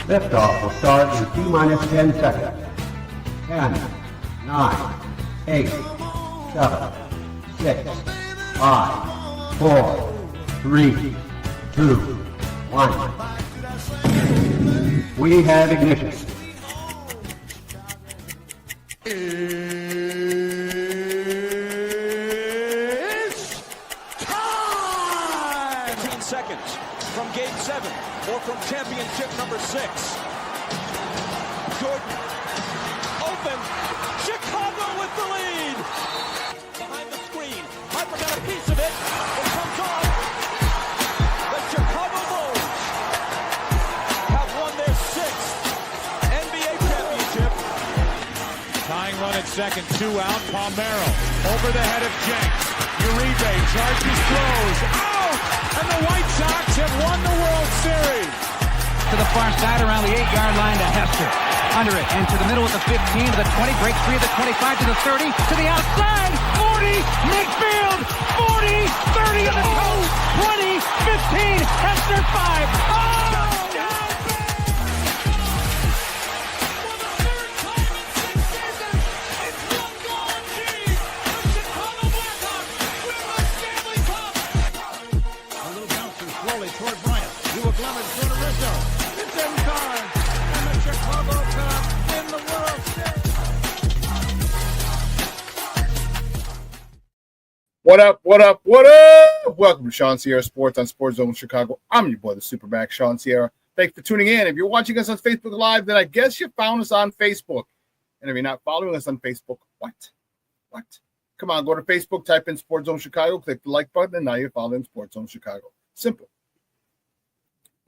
Liftoff will start in T-minus 10 seconds. 10, 9, 8, 7, 6, 5, 4, 3, 2, 1. We have ignition. It's time! 15 seconds from game 7 or from championship number 6. Jordan open. Chicago with the lead. Behind the screen. Harper got a piece of it. It comes off. The Chicago Bulls have won their 6th NBA championship. Tying run at second, 2 out. Palmero over the head of Jenks. Uribe charges, throws. Out! And the White Sox have won the World Series. To the far side around the 8-yard line to Hester. Under it and to the middle with the 15 to the 20. Break free of the 25 to the 30 to the outside. 40 midfield. 40 30 to the toe. 20 15. Hester 5. Oh! What up, what up, what up? Welcome to ShawnSierraSports on Sports Zone Chicago. I'm your boy, the SuperBack, Shawn Sierra. Thanks for tuning in. If you're watching us on Facebook Live, then I guess you found us on Facebook. And if you're not following us on Facebook, what? Come on, go to Facebook, type in Sports Zone Chicago, click the like button, and now you're following Sports Zone Chicago. Simple.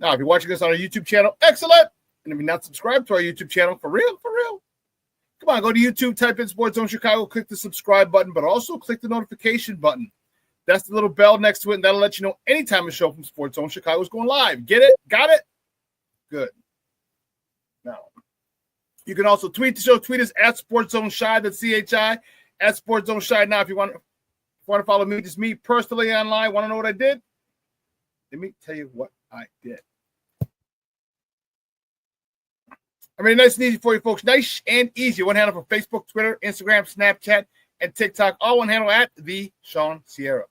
Now, if you're watching us on our YouTube channel, excellent. And if you're not subscribed to our YouTube channel, for real, come on, go to YouTube, type in Sports Zone Chicago, click the subscribe button, but also click the notification button. That's the little bell next to it, and that'll let you know anytime a show from Sports Zone Chicago is going live. Get it? Got it? Good. Now, you can also tweet the show. Tweet us at Sports Zone Shy, that's C-H-I, at Sports Zone Shy. Now, if you want to follow me, just me personally online, want to know what I did? Let me tell you what I did. I mean, nice and easy for you folks. Nice and easy. One handle for Facebook, Twitter, Instagram, Snapchat, and TikTok. All one handle at the Shawn Sierra.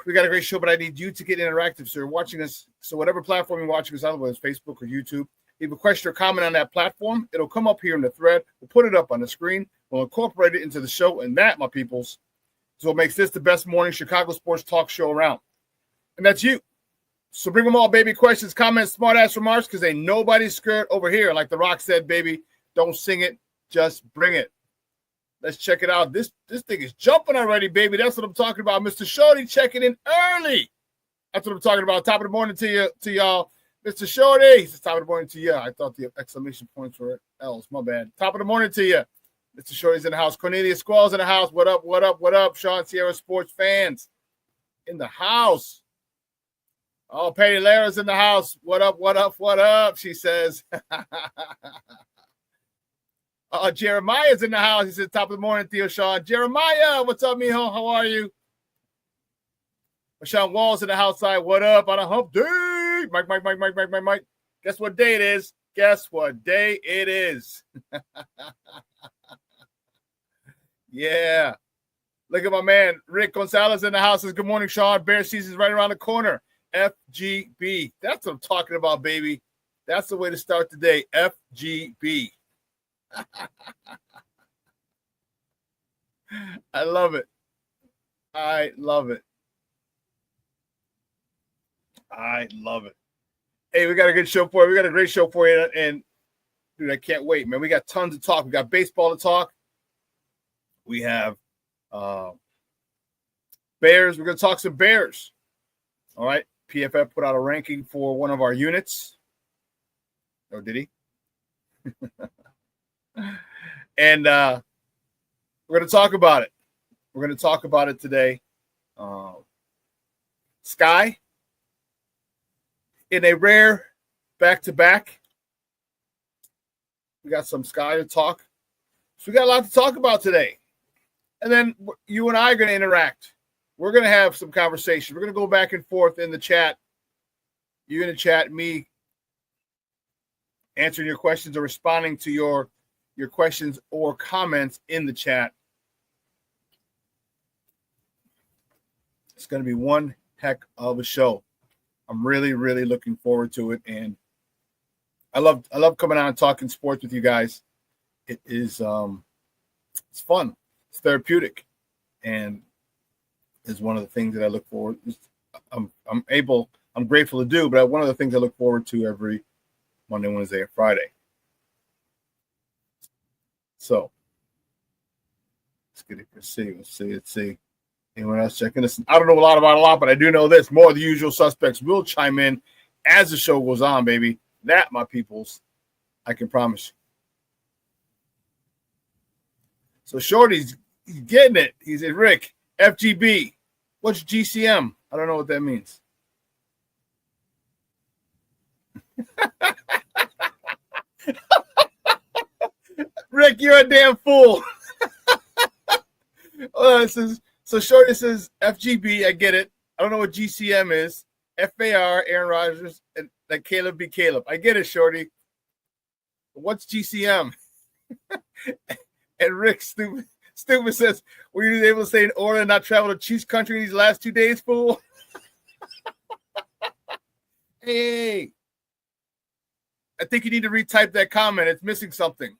We got a great show, but I need you to get interactive. So you're watching us. So whatever platform you're watching us on, whether it's Facebook or YouTube, leave a question or comment on that platform. It'll come up here in the thread. We'll put it up on the screen. We'll incorporate it into the show. And that, my peoples, is what makes this the best morning Chicago sports talk show around. And that's you. So bring them all, baby. Questions, comments, smart-ass remarks, because ain't nobody's scared over here. Like The Rock said, baby, don't sing it, just bring it. Let's check it out. This thing is jumping already, baby. That's what I'm talking about. Mr. Shorty checking in early. That's what I'm talking about. Top of the morning to y'all. Mr. Shorty. It's top of the morning to you. I thought the exclamation points were L's. My bad. Top of the morning to you. Mr. Shorty's in the house. Cornelius Squall's in the house. What up, what up, what up? ShawnSierraSports fans in the house. Oh, Patty Lara's in the house. What up, what up, what up? She says. Jeremiah's in the house. He said, top of the morning, Theo Shawn. Jeremiah, what's up, mijo? How are you? Sean Wall's in the house side. What up on a hump day? Mike. Guess what day it is? Yeah. Look at my man, Rick Gonzalez in the house. Says, good morning, Shawn. Bear season's right around the corner. FGB. That's what I'm talking about, baby. That's the way to start the day. FGB. I love it. Hey, we got a good show for you. We got a great show for you. And, dude, I can't wait, man. We got tons to talk. We got baseball to talk. We have Bears. We're going to talk some Bears. All right. PFF put out a ranking for one of our units. Oh, did he? And we're going to talk about it. We're going to talk about it today. Sky, in a rare back-to-back, we got some Sky to talk. So we got a lot to talk about today. And then you and I are going to interact we're going to have some conversation. We're going to go back and forth in the chat. You in the chat, me answering your questions or responding to your questions or comments in the chat. It's going to be one heck of a show. I'm really, really looking forward to it, and I love coming on and talking sports with you guys. It is it's fun, it's therapeutic, and is one of the things that I look forward. I'm grateful to do, but one of the things I look forward to every Monday, Wednesday, and Friday. So let's see. Anyone else checking this? I don't know a lot, but I do know this. More of the usual suspects will chime in as the show goes on, baby. That, my peoples, I can promise you. So Shorty's getting it. He said, Rick, FGB. What's GCM? I don't know what that means. Rick, you're a damn fool. So Shorty says FGB. I get it. I don't know what GCM is. FAR, Aaron Rodgers, and like Caleb be Caleb. I get it, Shorty. What's GCM? And Rick stupid says, were you able to stay in order and not travel to Chiefs country in these last 2 days, fool? Hey, I think you need to retype that comment. It's missing something.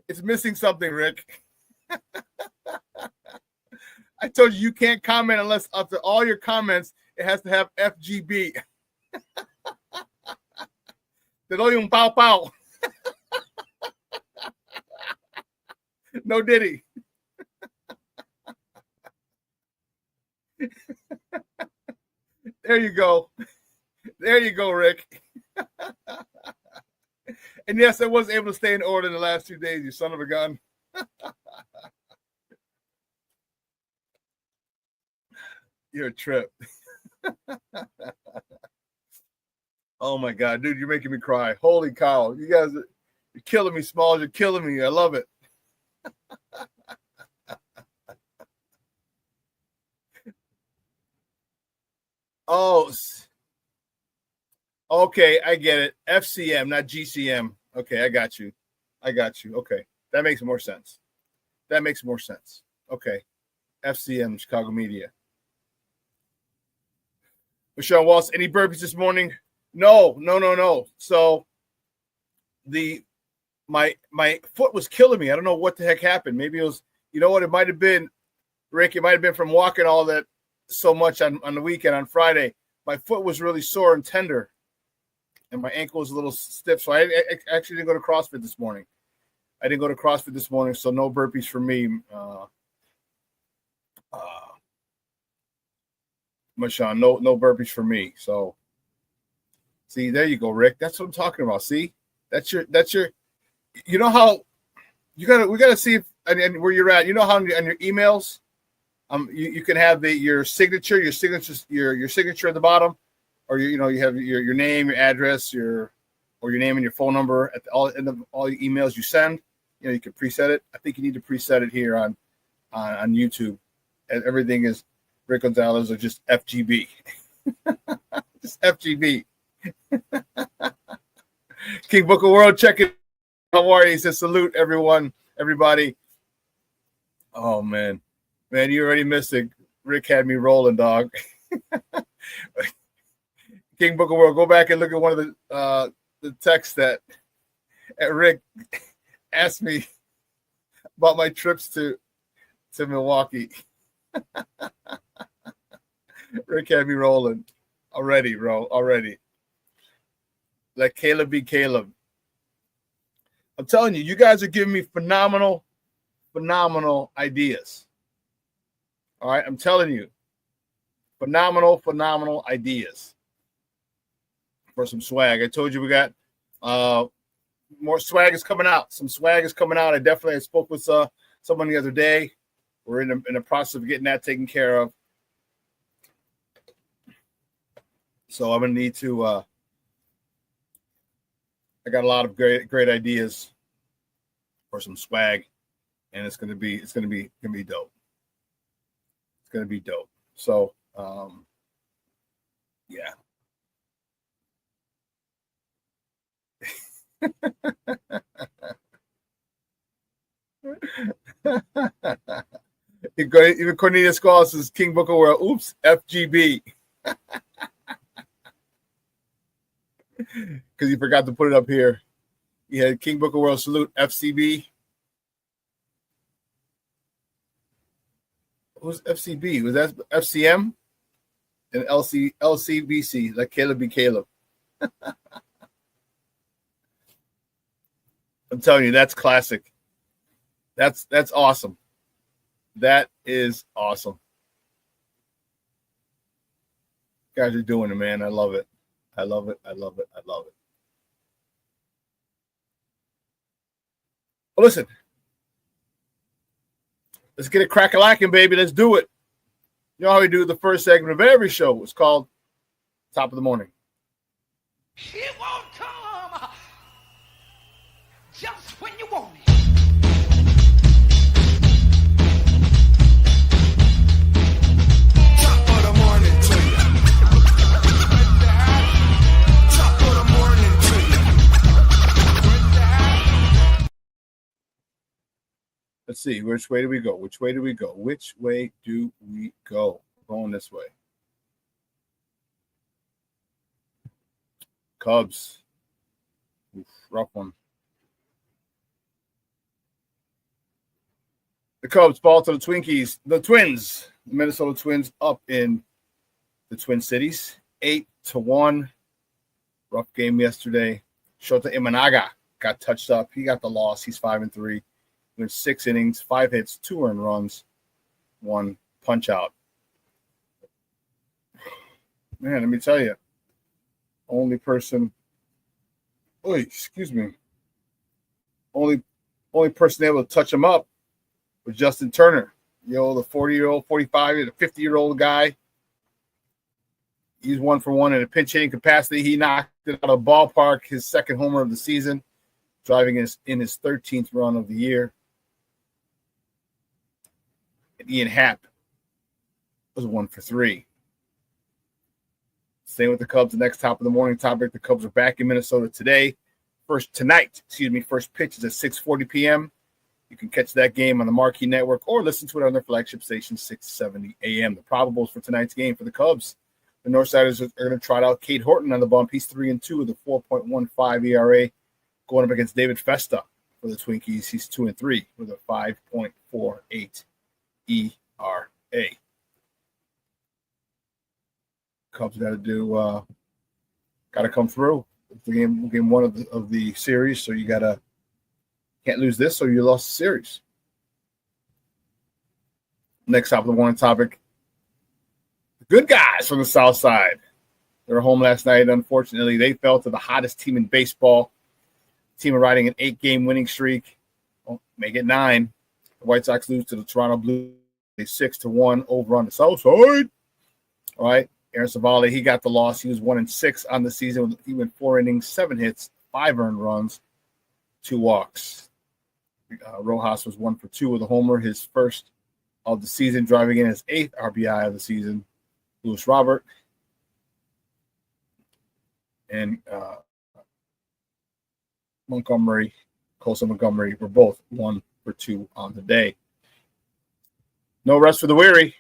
It's missing something, Rick. I told you can't comment unless after all your comments, it has to have FGB. Te doy un pau pau. No diddy. There you go. There you go, Rick. And yes, I was able to stay in order in the last 2 days, you son of a gun. You're a trip. Oh my God, dude, you're making me cry. Holy cow. You guys are killing me, Smalls. You're killing me. I love it. Oh, okay, I get it. FCM, not GCM. Okay, I got you. Okay, that makes more sense. Okay, FCM, Chicago Media. Michelle Walsh, any burpees this morning? No. So my foot was killing me. I don't know what the heck happened. Maybe it was, you know what, it might have been, Rick, it might have been from walking all that so much on the weekend on Friday. My foot was really sore and tender, and my ankle was a little stiff. So I actually didn't go to CrossFit this morning. So no burpees for me. Shawn, no burpees for me. So see, there you go, Rick. That's what I'm talking about. See, that's your you know how we gotta see if and where you're at. You know how on your emails, you can have your signature at the bottom, or you have your name, your address, your name and your phone number at all the emails you send. You can preset it. I think you need to preset it here on YouTube. And everything is Rick Gonzalez or just FGB. Just FGB. King Book of World, check it. How are you? He says, salute everybody. Oh, man. Man, you already missed it. Rick had me rolling, dog. King Book of World, go back and look at one of the texts that Rick asked me about my trips to Milwaukee. Rick had me rolling already, bro. Already. Let Caleb be Caleb. I'm telling you, you guys are giving me phenomenal ideas. All right, I'm telling you, phenomenal ideas for some swag. I told you we got more swag is coming out. Some swag is coming out. I spoke with someone the other day. We're in the process of getting that taken care of. So I'm gonna need to. I got a lot of great ideas for some swag, and it's gonna be dope. It's going to be dope. So, yeah. Even Cornelius Scholes says King Booker World. Oops, FGB. Because he forgot to put it up here. He had King Booker World salute FCB. Who's FCB? Was that FCM? And LCBC, like Caleb be Caleb. I'm telling you, that's classic. That's awesome. That is awesome. You guys are doing it, man. I love it. I love it. I love it. I love it. Well, listen. Let's get it crack-a-lacking, baby. Let's do it. You know how we do the first segment of every show. It's called Top of the Morning. It won't come just when you want it. Top of the morning to you. Top of the morning to you. Let's see. Which way do we go? Which way do we go? Which way do we go? We're going this way. Cubs. Oof, rough one. The Cubs fall to the Twinkies. The Twins. The Minnesota Twins up in the Twin Cities. 8-1. Rough game yesterday. Shota Imanaga got touched up. He got the loss. He's 5-3. Went 6 innings, 5 hits, 2 earned runs, 1 punch out. Man, let me tell you. Only person Only person able to touch him up was Justin Turner. The 40-year-old, 45, the 50-year-old guy. He's 1 for 1 in a pinch hitting capacity. He knocked it out of the ballpark, his second homer of the season, driving in his 13th run of the year. And Ian Happ was 1 for 3. Same with the Cubs. The next top of the morning topic. The Cubs are back in Minnesota today. First pitch is at 6:40 p.m. You can catch that game on the Marquee Network or listen to it on their flagship station, 670 a.m. The probables for tonight's game for the Cubs. The Northsiders are going to trot out Cade Horton on the bump. He's 3-2 with a 4.15 ERA, going up against David Festa for the Twinkies. He's 2-3 with a 5.48 ERA. Cubs got to come through. It's the game one of the series, so you can't lose this, or you lost the series. Next top of the morning topic: the good guys from the South Side. They were home last night. Unfortunately, they fell to the hottest team in baseball. The team are riding an 8-game winning streak. Well, make it 9. The White Sox lose to the Toronto Blue Jays 6-1 over on the South Side. All right. Aaron Savali, he got the loss. He was 1-6 on the season. He went 4 innings, 7 hits, 5 earned runs, 2 walks. Rojas was 1 for 2 with a homer, his first of the season, driving in his 8th RBI of the season. Luis Robert and Colson Montgomery were both 1 for 2 on the day. No rest for the weary.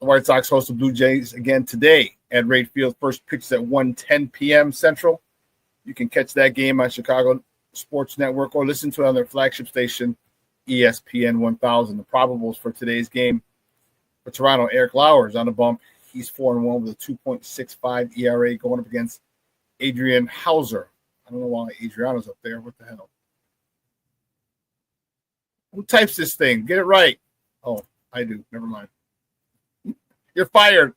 The White Sox host the Blue Jays again today at Wright Field. First pitch is at 1:10 p.m. Central. You can catch that game on Chicago Sports Network or listen to it on their flagship station, ESPN 1000. The probables for today's game for Toronto: Eric Lauer's on the bump. He's 4-1 with a 2.65 ERA, going up against Adrian Hauser. I don't know why Adriano's up there. What the hell? Who types this thing? Get it right. Oh, I do. Never mind. You're fired.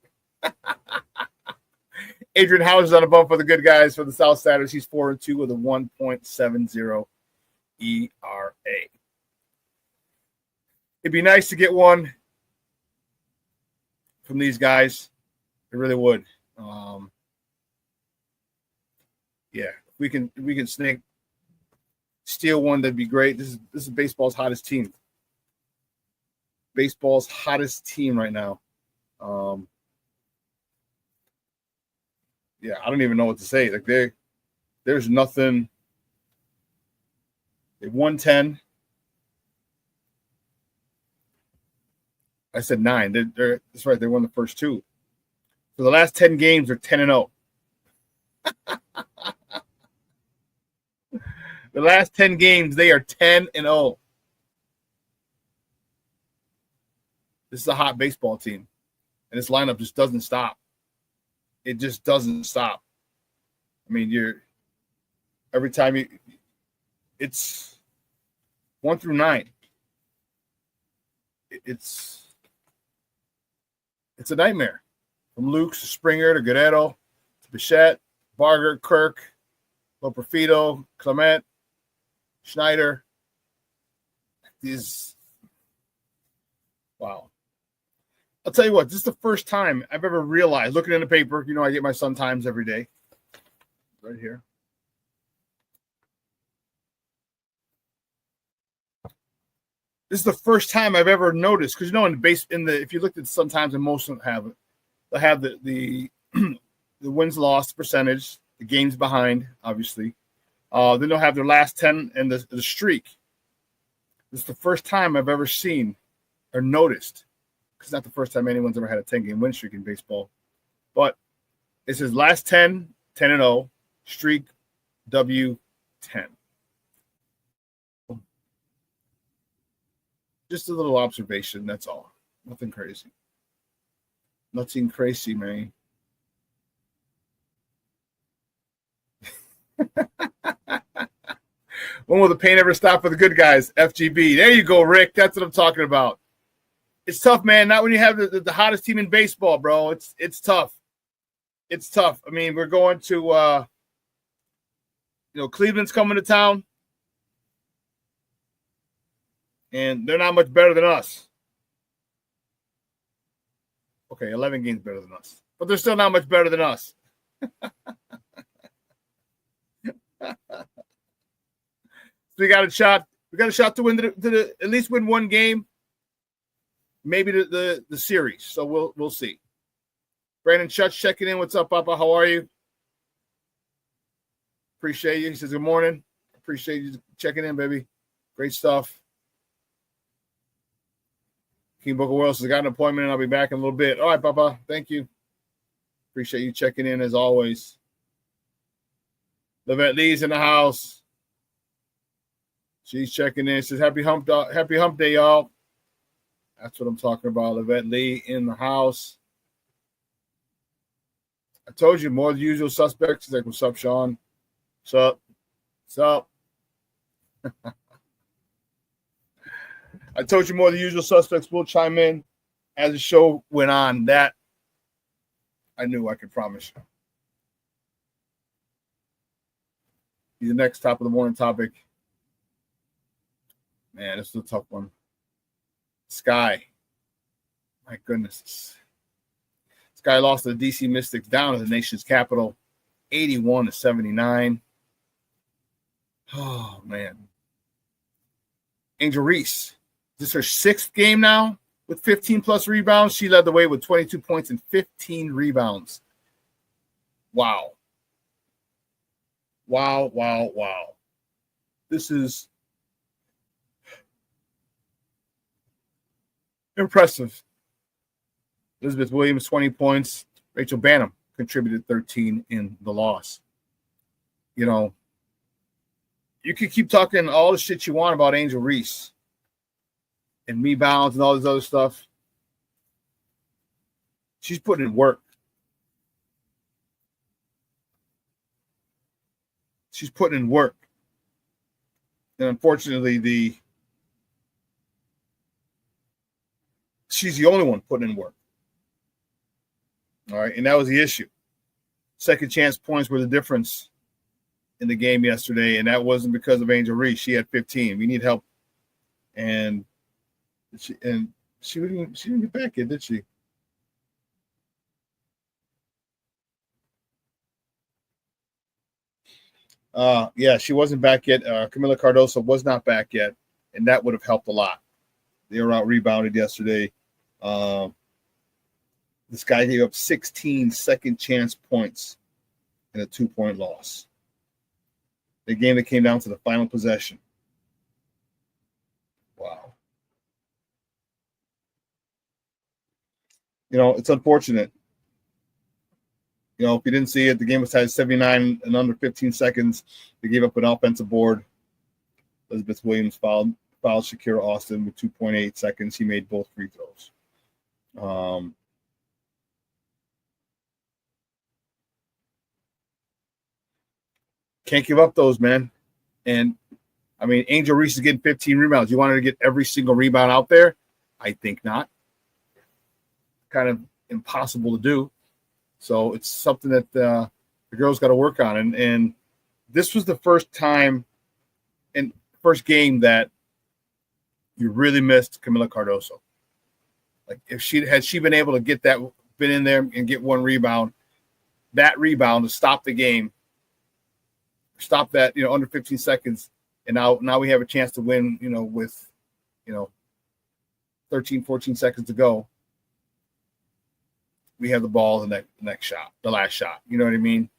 Adrian Hauser's on the bump for the good guys for the Southsiders. He's 4-2 with a 1.70 ERA. It'd be nice to get one from these guys. It really would. Yeah, if we can steal one, that'd be great. This is baseball's hottest team. baseball's hottest team right now. Yeah, I don't even know what to say. Like there's nothing. They won 10. I said 9. That's right. They won the first 2. So the last 10 games are 10-0. The last 10 games, they are 10-0. This is a hot baseball team. And this lineup just doesn't stop. It just doesn't stop. I mean, every time it's 1 through 9. It's a nightmare. From Lukes to Springer to Guerrero to Bichette, Barger, Kirk, Loperfido, Clement, Schneider. Wow. I'll tell you what, this is the first time I've ever realized, looking in the paper, you know, I get my Sun Times every day. Right here. This is the first time I've ever noticed, because you know, if you looked at Sun Times, and most of them have it, they'll have the wins loss percentage, the games behind, obviously. Then they'll have their last 10 and the streak. This is the first time I've ever seen or noticed, because it's not the first time anyone's ever had a 10-game win streak in baseball. But it says last 10, 10-0, streak W 10. Just a little observation, that's all. Nothing crazy. Nothing crazy, man. When will the pain ever stop for the good guys? FGB. There you go, Rick. That's what I'm talking about. It's tough, man. Not when you have the hottest team in baseball, bro. It's tough. It's tough. I mean, we're going to Cleveland's coming to town. And they're not much better than us. Okay, 11 games better than us. But they're still not much better than us. So we got a shot. We got a shot to win at least win one game. Maybe the series. So we'll see. Brandon Chutz checking in. What's up, Papa? How are you? Appreciate you. He says good morning. Appreciate you checking in, baby. Great stuff. King Booker Wells has got an appointment, and I'll be back in a little bit. All right, Papa. Thank you. Appreciate you checking in as always. Levette Lee's in the house. She's checking in. She says, Happy hump day, y'all. That's what I'm talking about. Levette Lee in the house. I told you, more than usual suspects. She's like, what's up, Shawn? What's up? What's up? I told you more than usual suspects will chime in as the show went on. That I knew I could promise you. The next top of the morning topic. Man, this is a tough one. Sky. My goodness. Sky lost to the DC Mystics down at the nation's capital, 81-79. Oh, man. Angel Reese. This is her 6th game now with 15-plus rebounds. She led the way with 22 points and 15 rebounds. Wow. Wow, wow, wow. This is impressive. Elizabeth Williams, 20 points. Rachel Banham contributed 13 in the loss. You know, you could keep talking all the shit you want about Angel Reese and rebounds and all this other stuff. She's putting in work. She's putting in work. And unfortunately, she's the only one putting in work. All right, and that was the issue. Second chance points were the difference in the game yesterday, and that wasn't because of Angel Reese. She had 15. We need help. And she didn't get back yet, did she? Yeah, she wasn't back yet. Camila Cardoso was not back yet, and that would have helped a lot. They were out rebounded yesterday. This guy gave up 16 second chance points in a 2-point loss. The game that came down to the final possession. Wow. It's unfortunate. If you didn't see it, the game was tied 79 and under 15 seconds. They gave up an offensive board. Elizabeth Williams fouled Shakira Austin with 2.8 seconds. He made both free throws. Can't give up those, man. And, Angel Reese is getting 15 rebounds. You want her to get every single rebound out there? I think not. Kind of impossible to do. So it's something that the girls got to work on. And this was the first time and first game that you really missed Camila Cardoso. Like if she been able to get that, been in there and get one rebound, that rebound to stop the game, stop that, under 15 seconds. And now we have a chance to win, with, 13, 14 seconds to go. We have the ball the next shot, the last shot. You know what I mean?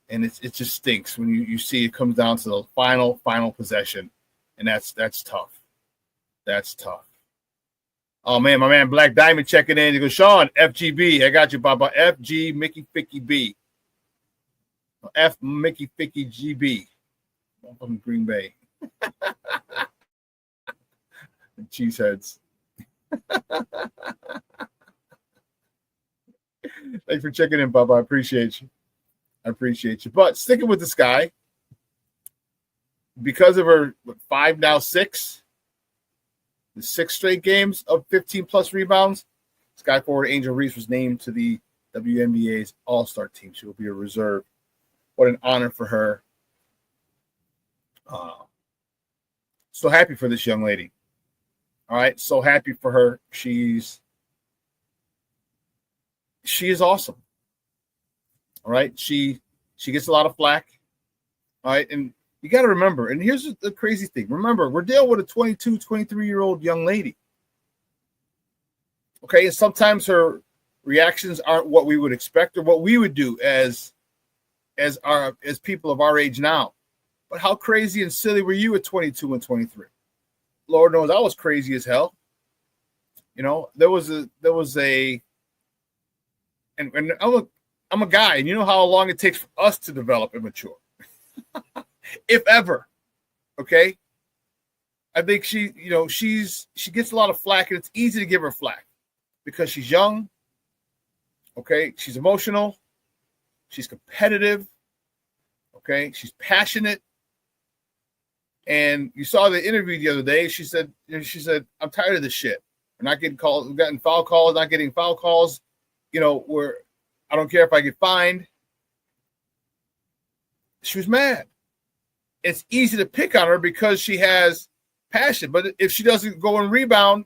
And it just stinks when you see it comes down to the final possession. And that's tough. That's tough. Oh, man, my man Black Diamond checking in. He goes, Shawn, FGB. I got you, Papa. FG Mickey Ficky B. F Mickey Ficky GB. I'm from Green Bay. Cheeseheads. Thanks for checking in, Papa. I appreciate you. But sticking with this guy, because of her 5, now 6, the 6 straight games of 15-plus rebounds, Sky forward Angel Reese was named to the WNBA's All-Star team. She will be a reserve. What an honor for her. So happy for this young lady. All right, so happy for her. She is awesome. All right, she gets a lot of flack. All right, and you got to remember, and here's the crazy thing. Remember, we're dealing with a 22, 23-year-old young lady. Okay, and sometimes her reactions aren't what we would expect or what we would do as people of our age now. But how crazy and silly were you at 22 and 23? Lord knows I was crazy as hell. There was a and I'm a guy, and you know how long it takes for us to develop and mature. If ever. Okay? I think she gets a lot of flack, and it's easy to give her flack because she's young. Okay? She's emotional. She's competitive. Okay? She's passionate. And you saw the interview the other day. She said, I'm tired of this shit. We're not getting calls. We've gotten foul calls, not getting foul calls. Where I don't care if I get fined. She was mad. It's easy to pick on her because she has passion. But if she doesn't go and rebound,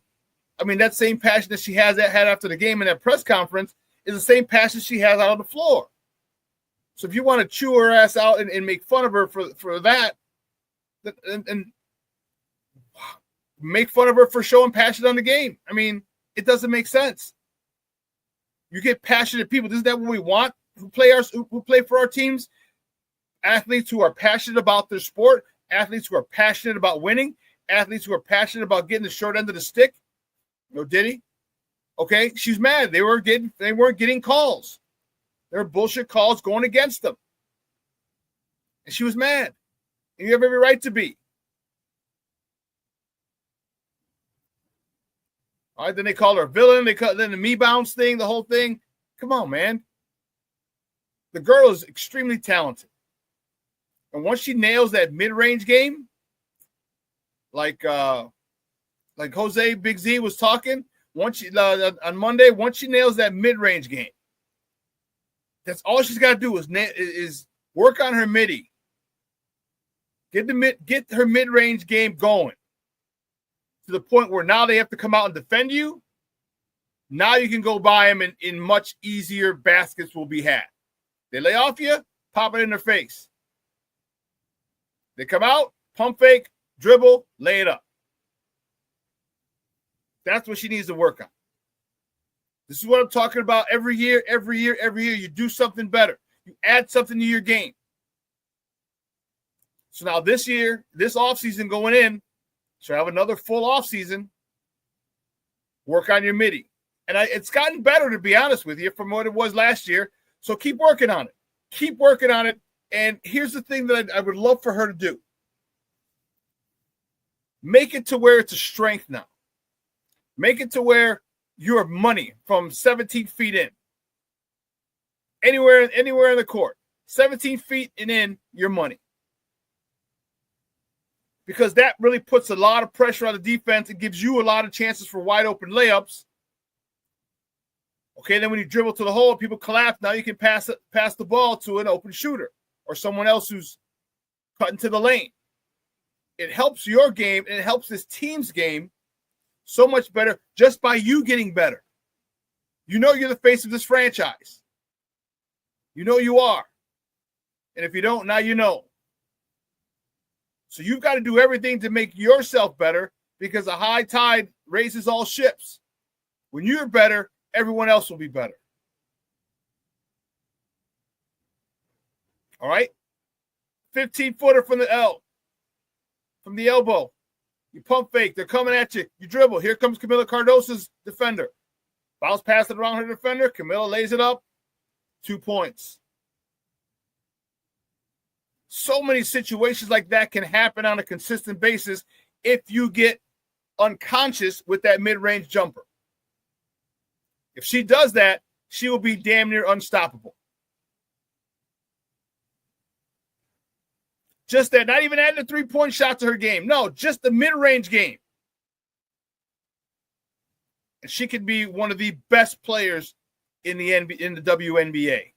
that same passion that she had after the game in that press conference is the same passion she has out on the floor. So if you want to chew her ass out and make fun of her for that, and make fun of her for showing passion on the game. It doesn't make sense. You get passionate people. Isn't that what we want? Who play for our teams? Athletes who are passionate about their sport. Athletes who are passionate about winning. Athletes who are passionate about getting the short end of the stick. Did he? Okay, she's mad. They weren't getting calls. There were bullshit calls going against them, and she was mad. And you have every right to be. All right, then they call her a villain. Then the me bounce thing, the whole thing. Come on, man. The girl is extremely talented. And once she nails that mid-range game, like Jose Big Z was talking, on Monday, once she nails that mid-range game, that's all she's got to do is work on her midi. Get her mid-range game going to the point where now they have to come out and defend you. Now you can go by them in much easier baskets will be had. They lay off you, pop it in their face. They come out, pump fake, dribble, lay it up. That's what she needs to work on. This is what I'm talking about every year. You do something better. You add something to your game. So now this year, this offseason going in, so have another full offseason. Work on your midi. And it's gotten better, to be honest with you, from what it was last year. So keep working on it. Keep working on it. And here's the thing that I would love for her to do. Make it to where it's a strength now. Make it to where you're money from 17 feet in. Anywhere in the court. 17 feet and in, your money. Because that really puts a lot of pressure on the defense. It gives you a lot of chances for wide open layups. Okay, then when you dribble to the hole, people collapse. Now you can pass the ball to an open shooter or someone else who's cutting to the lane. It helps your game, and it helps this team's game so much better just by you getting better. You know you're the face of this franchise. You know you are. And if you don't, now you know. So you've got to do everything to make yourself better, because a high tide raises all ships. When you're better, everyone else will be better. All right? 15-footer from the elbow. You pump fake. They're coming at you. You dribble. Here comes Camila Cardoso's defender. Bounce pass it around her defender. Camila lays it up. 2 points. So many situations like that can happen on a consistent basis if you get unconscious with that mid-range jumper. If she does that, she will be damn near unstoppable. Just that, not even adding a three-point shot to her game. No, just the mid-range game. And she could be one of the best players in the WNBA.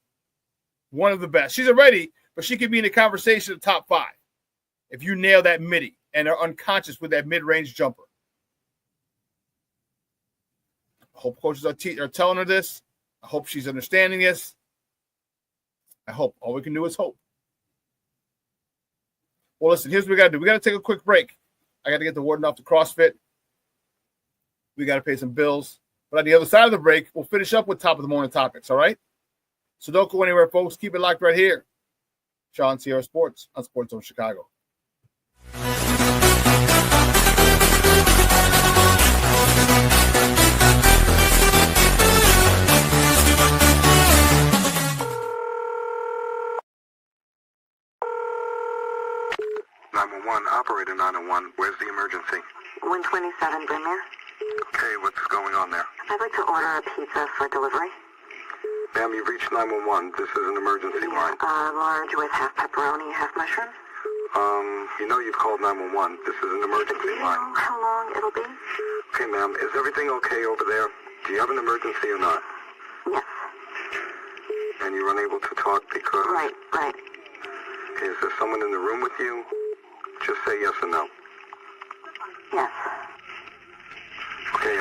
One of the best. She's already, but she could be in the conversation of top 5 if you nail that midi and are unconscious with that mid-range jumper. I hope coaches are telling her this. I hope she's understanding this. I hope. All we can do is hope. Well, listen, here's what we got to do. We got to take a quick break. I got to get the warden off to CrossFit. We got to pay some bills. But on the other side of the break, we'll finish up with top of the morning topics, all right? So don't go anywhere, folks. Keep it locked right here. Shawn Sierra Sports on Sports Zone Chicago. Operator 901, where's the emergency? 127 Brynmere. Okay, what's going on there? I'd like to order a pizza for delivery. Ma'am, you've reached 911. This is an emergency line. Large with half pepperoni, half mushrooms. You know you've called 911. This is an emergency Do you line. know how long it'll be? Okay, ma'am, is everything okay over there? Do you have an emergency or not? Yes. And you're unable to talk because... Right. Okay, is there someone in the room with you? Just say yes or no. Yes. Okay,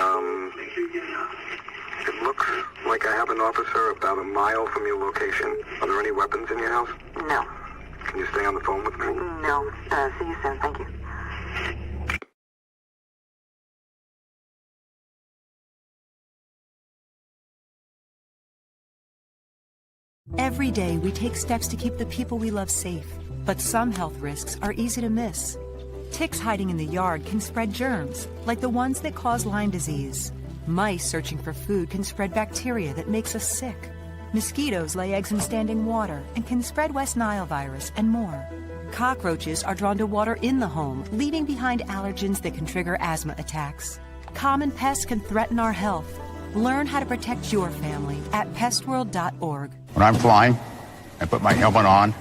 it looks like I have an officer about a mile from your location. Are there any weapons in your house? No. Can you stay on the phone with me? No. See you soon. Thank you. Every day, we take steps to keep the people we love safe. But some health risks are easy to miss. Ticks hiding in the yard can spread germs, like the ones that cause Lyme disease. Mice searching for food can spread bacteria that makes us sick. Mosquitoes lay eggs in standing water and can spread West Nile virus and more. Cockroaches are drawn to water in the home, leaving behind allergens that can trigger asthma attacks. Common pests can threaten our health. Learn how to protect your family at pestworld.org. When I'm flying, I put my helmet on,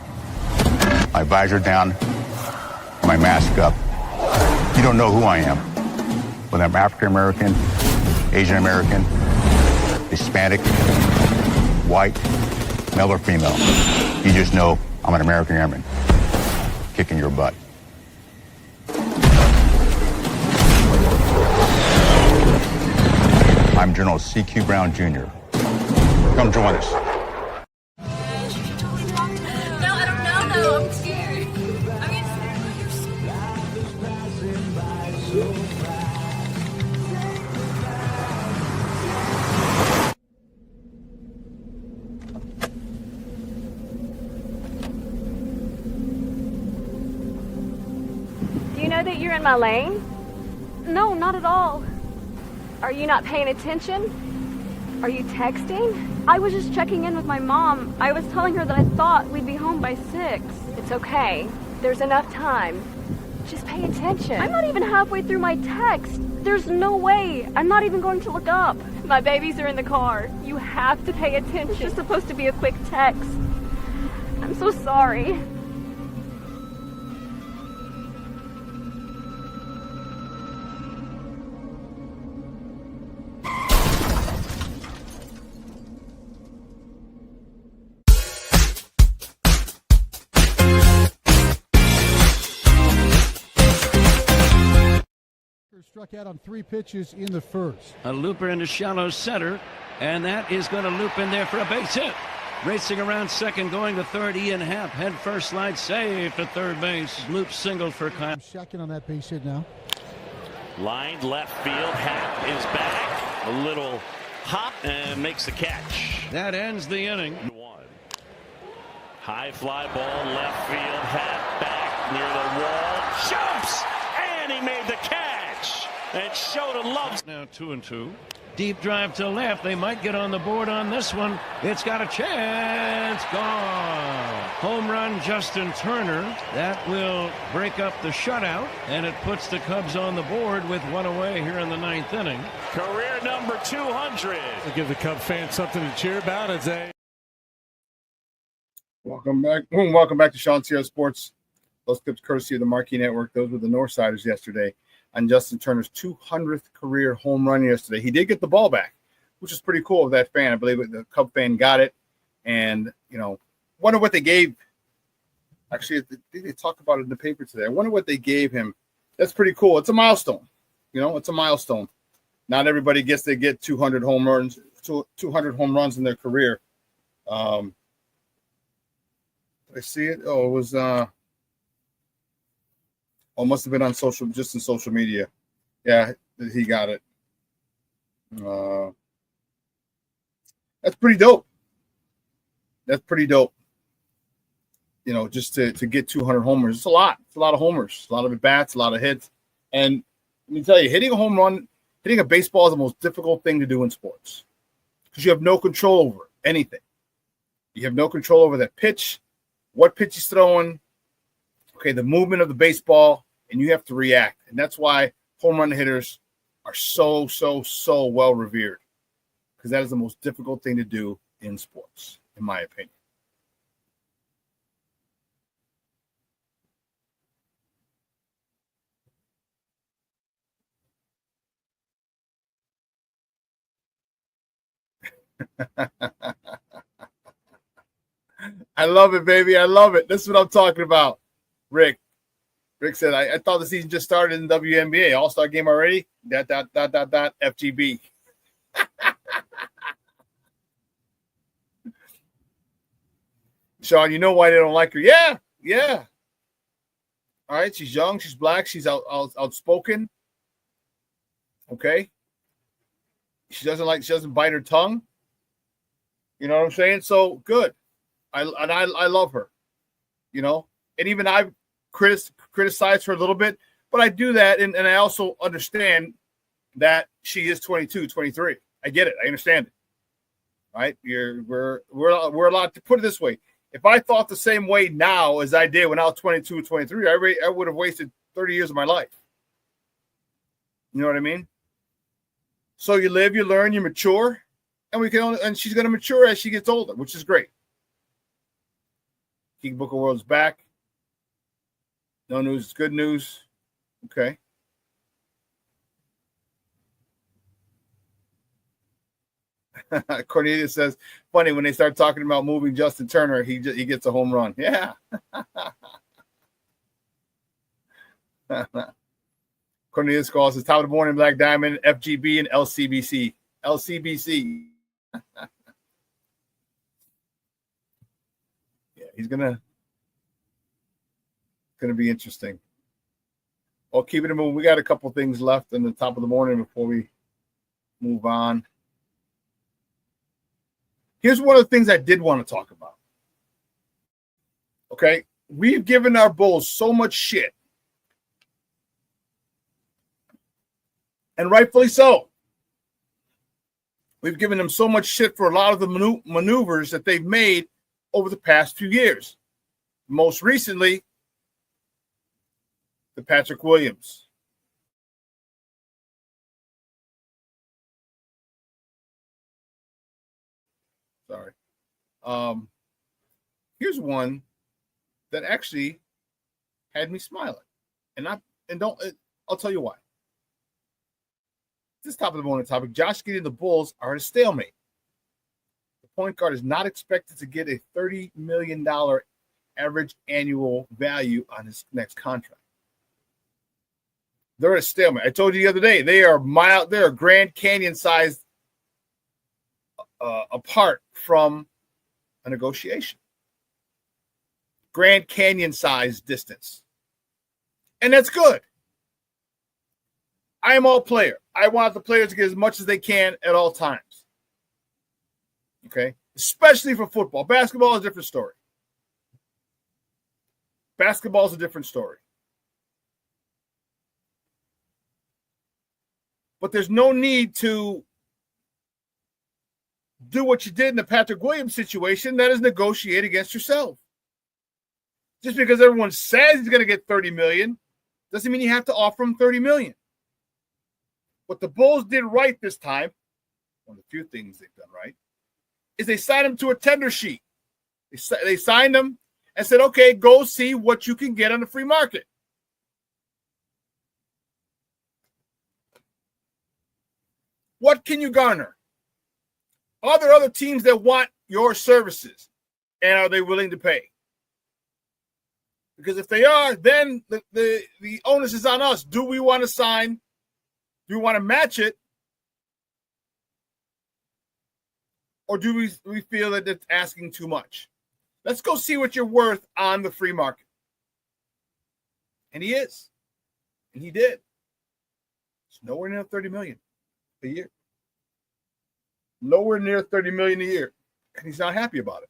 my visor down, my mask up. You don't know who I am. Whether I'm African American, Asian American, Hispanic, white, male or female. You just know I'm an American airman kicking your butt. I'm General C.Q. Brown Jr. Come join us. No, I don't know. I'm scared. I mean, Do you know that you're in my lane? No, not at all. Are you not paying attention? Are you texting? I was just checking in with my mom. I was telling her that I thought we'd be home by 6. It's okay. There's enough time. Just pay attention. I'm not even halfway through my text. There's no way. I'm not even going to look up. My babies are in the car. You have to pay attention. It's just supposed to be a quick text. I'm so sorry. Struck out on 3 pitches in the first. A looper into shallow center, and that is going to loop in there for a base hit. Racing around second, going to third, Ian Happ. Head first slide, safe to third base. Loop single for Kyle. Second on that base hit now. Lined left field, Happ is back. A little hop and makes the catch. That ends the inning. 1. High fly ball, left field, Happ back near the wall. Jumps! And he made the catch. And Shota loves. Now 2-2. Deep drive to left. They might get on the board on this one. It's got a chance. Gone. Home run, Justin Turner. That will break up the shutout, and it puts the Cubs on the board with one away here in the 9th inning. Career number 200. To give the Cub fans something to cheer about as they. Welcome back. Welcome back to ShawnSierraSports. Those clips courtesy of the Marquee Network. Those were the Northsiders yesterday on Justin Turner's 200th career home run yesterday. He did get the ball back, which is pretty cool of that fan. I believe the Cub fan got it. And, wonder what they gave. Actually, they talked about it in the paper today. I wonder what they gave him. That's pretty cool. It's a milestone. It's a milestone. Not everybody gets to get 200 home runs, 200 home runs in their career. Did I see it? Oh, it was must have been on social media. Yeah, he got it. That's pretty dope. Just to get 200 homers. It's a lot. It's a lot of homers. A lot of at-bats, a lot of hits. And let me tell you, hitting a home run, hitting a baseball is the most difficult thing to do in sports because you have no control over anything. You have no control over that pitch, what pitch he's throwing, the movement of the baseball, and you have to react. And that's why home run hitters are so well revered, because that is the most difficult thing to do in sports, in my opinion. I love it, baby. I love it. This is what I'm talking about. Rick said, I thought the season just started in the WNBA. All-Star game already? ... FGB. Shawn, you know why they don't like her? Yeah. All right, she's young, she's black, she's outspoken. Okay. She doesn't bite her tongue. You know what I'm saying? So good. I love her. And even I've criticized her a little bit, but I do that, and I also understand that she is 22, 23. I get it. I understand it. Right? We're allowed to put it this way. If I thought the same way now as I did when I was 22 or 23, I would have wasted 30 years of my life. You know what I mean? So you live, you learn, you mature, and she's going to mature as she gets older, which is great. King Book of World's back. No news is good news. Okay. Cornelius says, funny, when they start talking about moving Justin Turner, he gets a home run. Yeah. Cornelius calls his top of the morning, Black Diamond, FGB, and LCBC. Yeah, he's gonna be interesting. Well, keeping it moving. We got a couple things left in the top of the morning before we move on. Here's one of the things I did want to talk about. Okay, we've given our Bulls so much shit And rightfully so. We've given them so much shit for a lot of the maneuvers that they've made over the past few years. Most recently, the Patrick Williams. Sorry. Here's one that actually had me smiling. I'll tell you why. This top of the morning topic, Josh Giddey and the Bulls are at a stalemate. The point guard is not expected to get a $30 million average annual value on his next contract. They're at a stalemate. I told you the other day, they are Grand Canyon sized apart from a negotiation. Grand Canyon sized distance. And that's good. I am all player. I want the players to get as much as they can at all times. Okay? Especially for football. Basketball is a different story. Basketball is a different story. But there's no need to do what you did in the Patrick Williams situation, that is negotiate against yourself. Just because everyone says he's going to get $30 million doesn't mean you have to offer him $30 million. What the Bulls did right this time, one of the few things they've done right, is they signed him to a tender sheet. They signed him and said, okay, go see what you can get on the free market. What can you garner? Are there other teams that want your services? And are they willing to pay? Because if they are, then the onus is on us. Do we want to sign? Do we want to match it? Or do we feel that it's asking too much? Let's go see what you're worth on the free market. And he is. And he did. It's nowhere near $30 million a year. Nowhere near $30 million a year. And he's not happy about it.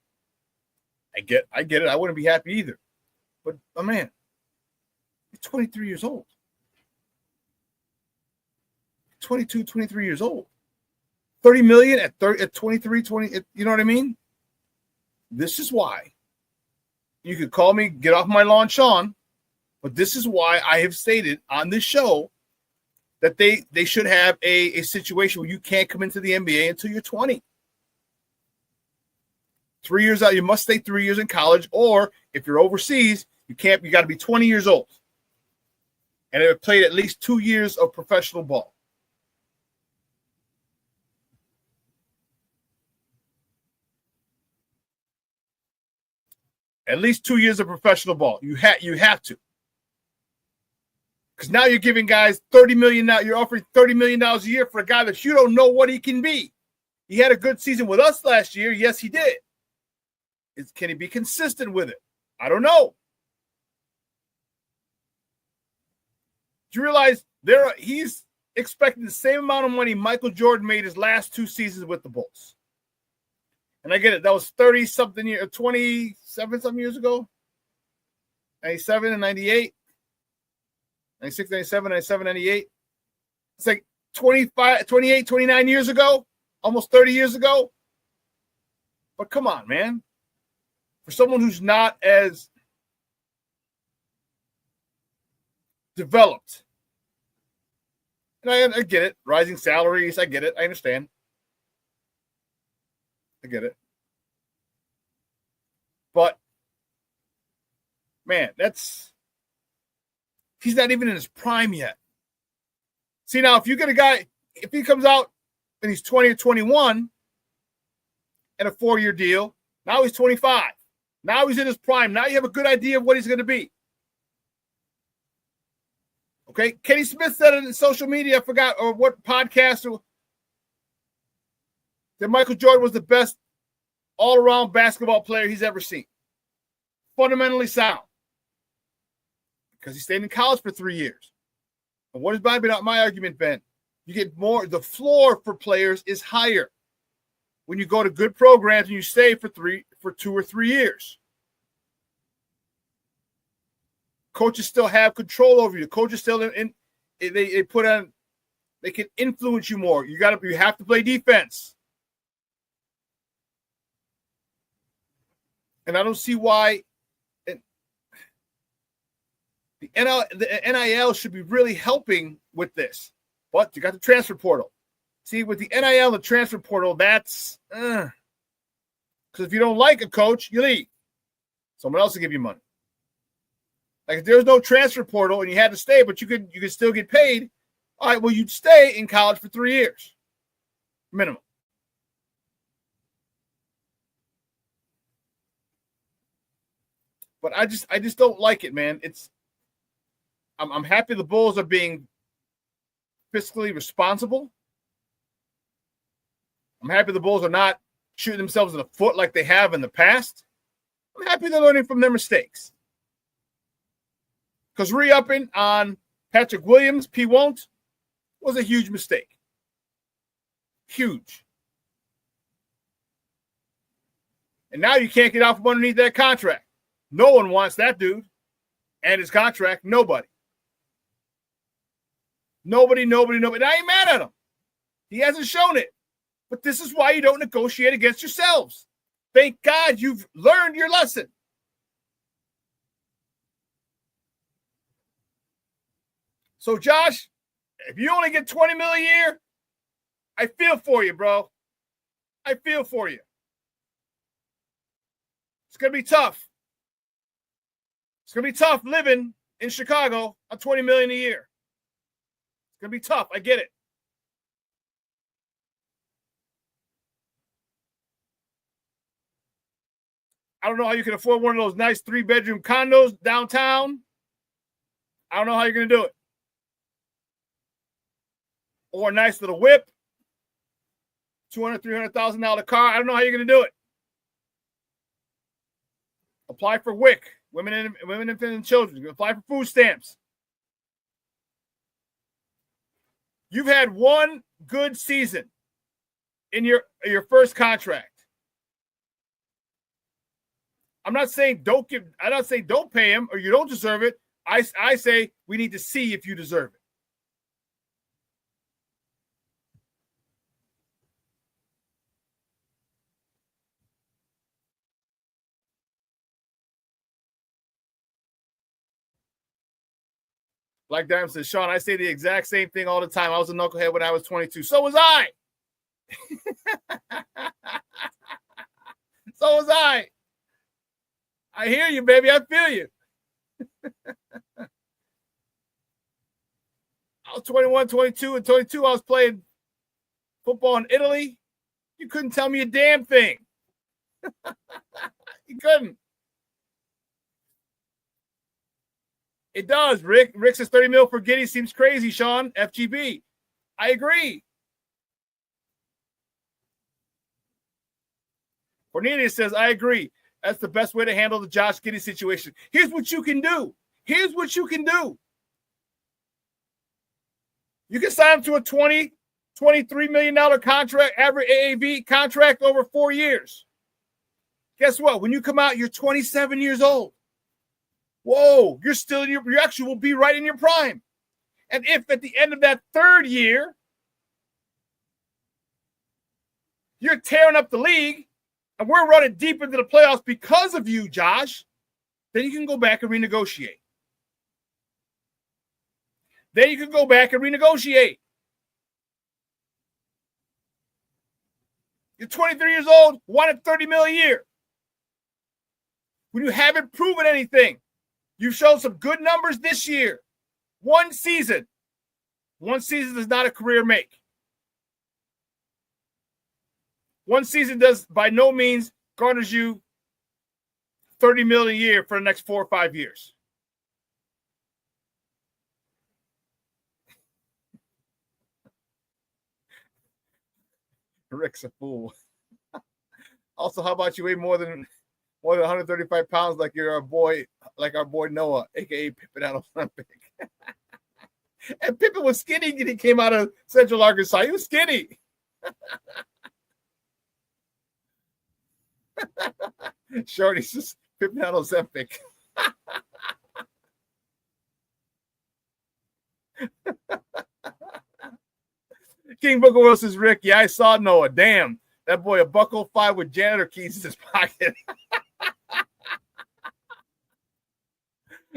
I get it. I wouldn't be happy either. But, oh man, he's 23 years old. 22, 23 years old. $30 million at 23, 20, you know what I mean? This is why. You could call me, get off my lawn, Shawn, but this is why I have stated on this show that they should have a situation where you can't come into the NBA until you're 20. 3 years out, you must stay 3 years in college, or if you're overseas, you got to be 20 years old. And have played at least 2 years of professional ball. At least 2 years of professional ball. You have to. Because now you're giving guys $30 million now. You're offering $30 million a year for a guy that you don't know what he can be. He had a good season with us last year. Yes, he did. Can he be consistent with it? I don't know. Do you realize he's expecting the same amount of money Michael Jordan made his last 2 seasons with the Bulls? And I get it. That was 30-something years, 27-something years ago. 97 and 98. 96, 97, 97, 98. It's like 25, 28, 29 years ago. Almost 30 years ago. But come on, man. For someone who's not as developed. And I get it. Rising salaries. I get it. I understand. I get it. But, man, he's not even in his prime yet. See, now, if you get a guy, if he comes out and he's 20 or 21 and a 4-year deal, now he's 25. Now he's in his prime. Now you have a good idea of what he's going to be. Okay? Kenny Smith said it in social media, I forgot, or what podcast, that Michael Jordan was the best all-around basketball player he's ever seen. Fundamentally sound. Because he stayed in college for 3 years. And what has my argument been? You get more, the floor for players is higher when you go to good programs and you stay for 2 or 3 years. Coaches still have control over you. Coaches still they put on They can influence you more. You have to play defense. And I don't see why the NIL should be really helping with this. But you got the transfer portal. See, with the NIL and the transfer portal, that's because if you don't like a coach, you leave. Someone else will give you money. Like if there's no transfer portal and you had to stay, but you could still get paid. All right, well, you'd stay in college for 3 years, minimum. But I just don't like it, man. I'm happy the Bulls are being fiscally responsible. I'm happy the Bulls are not shooting themselves in the foot like they have in the past. I'm happy they're learning from their mistakes. Because re-upping on Patrick Williams, P. Won't, was a huge mistake. Huge. And now you can't get out from underneath that contract. No one wants that dude and his contract. Nobody. Nobody. I ain't mad at him. He hasn't shown it. But this is why you don't negotiate against yourselves. Thank God you've learned your lesson. So, Josh, if you only get $20 million a year, I feel for you, bro. I feel for you. It's going to be tough. It's going to be tough living in Chicago on $20 million a year. It's going to be tough. I get it. I don't know how you can afford one of those nice 3-bedroom condos downtown. I don't know how you're going to do it. Or a nice little whip. $200,000, $300,000 car. I don't know how you're going to do it. Apply for WIC, Women, Infants, and Children. Apply for food stamps. You've had one good season in your first contract. I'm not saying don't pay him or you don't deserve it. I say we need to see if you deserve it. Black Diamond says, Shawn, I say the exact same thing all the time. I was a knucklehead when I was 22. So was I. So was I. I hear you, baby. I feel you. I was 21, 22, and 22. I was playing football in Italy. You couldn't tell me a damn thing. You couldn't. It does, Rick. Rick says 30 mil for Giddey seems crazy, Shawn. FGB. I agree. Cornelius says, I agree. That's the best way to handle the Josh Giddey situation. Here's what you can do. You can sign him to a $23 million contract, average AAV contract over 4 years. Guess what? When you come out, you're 27 years old. Whoa, you actually will be right in your prime. And if at the end of that third year, you're tearing up the league, and we're running deep into the playoffs because of you, Josh, then you can go back and renegotiate. You're 23 years old, wanted $30 million a year. When you haven't proven anything, you've shown some good numbers this year. One season does not a career make. One season does by no means garners you $30 million a year for the next 4 or 5 years. Rick's a fool. Also, how about you weigh more than 135 pounds like our boy Noah, aka Pippen out of Olympic. And Pippen was skinny when he came out of Central Arkansas. He was skinny. Shorty's just Pippen out of Ozempic. King Booker Will says, Rick, yeah, I saw Noah. Damn, that boy a buckle 5 with janitor keys in his pocket.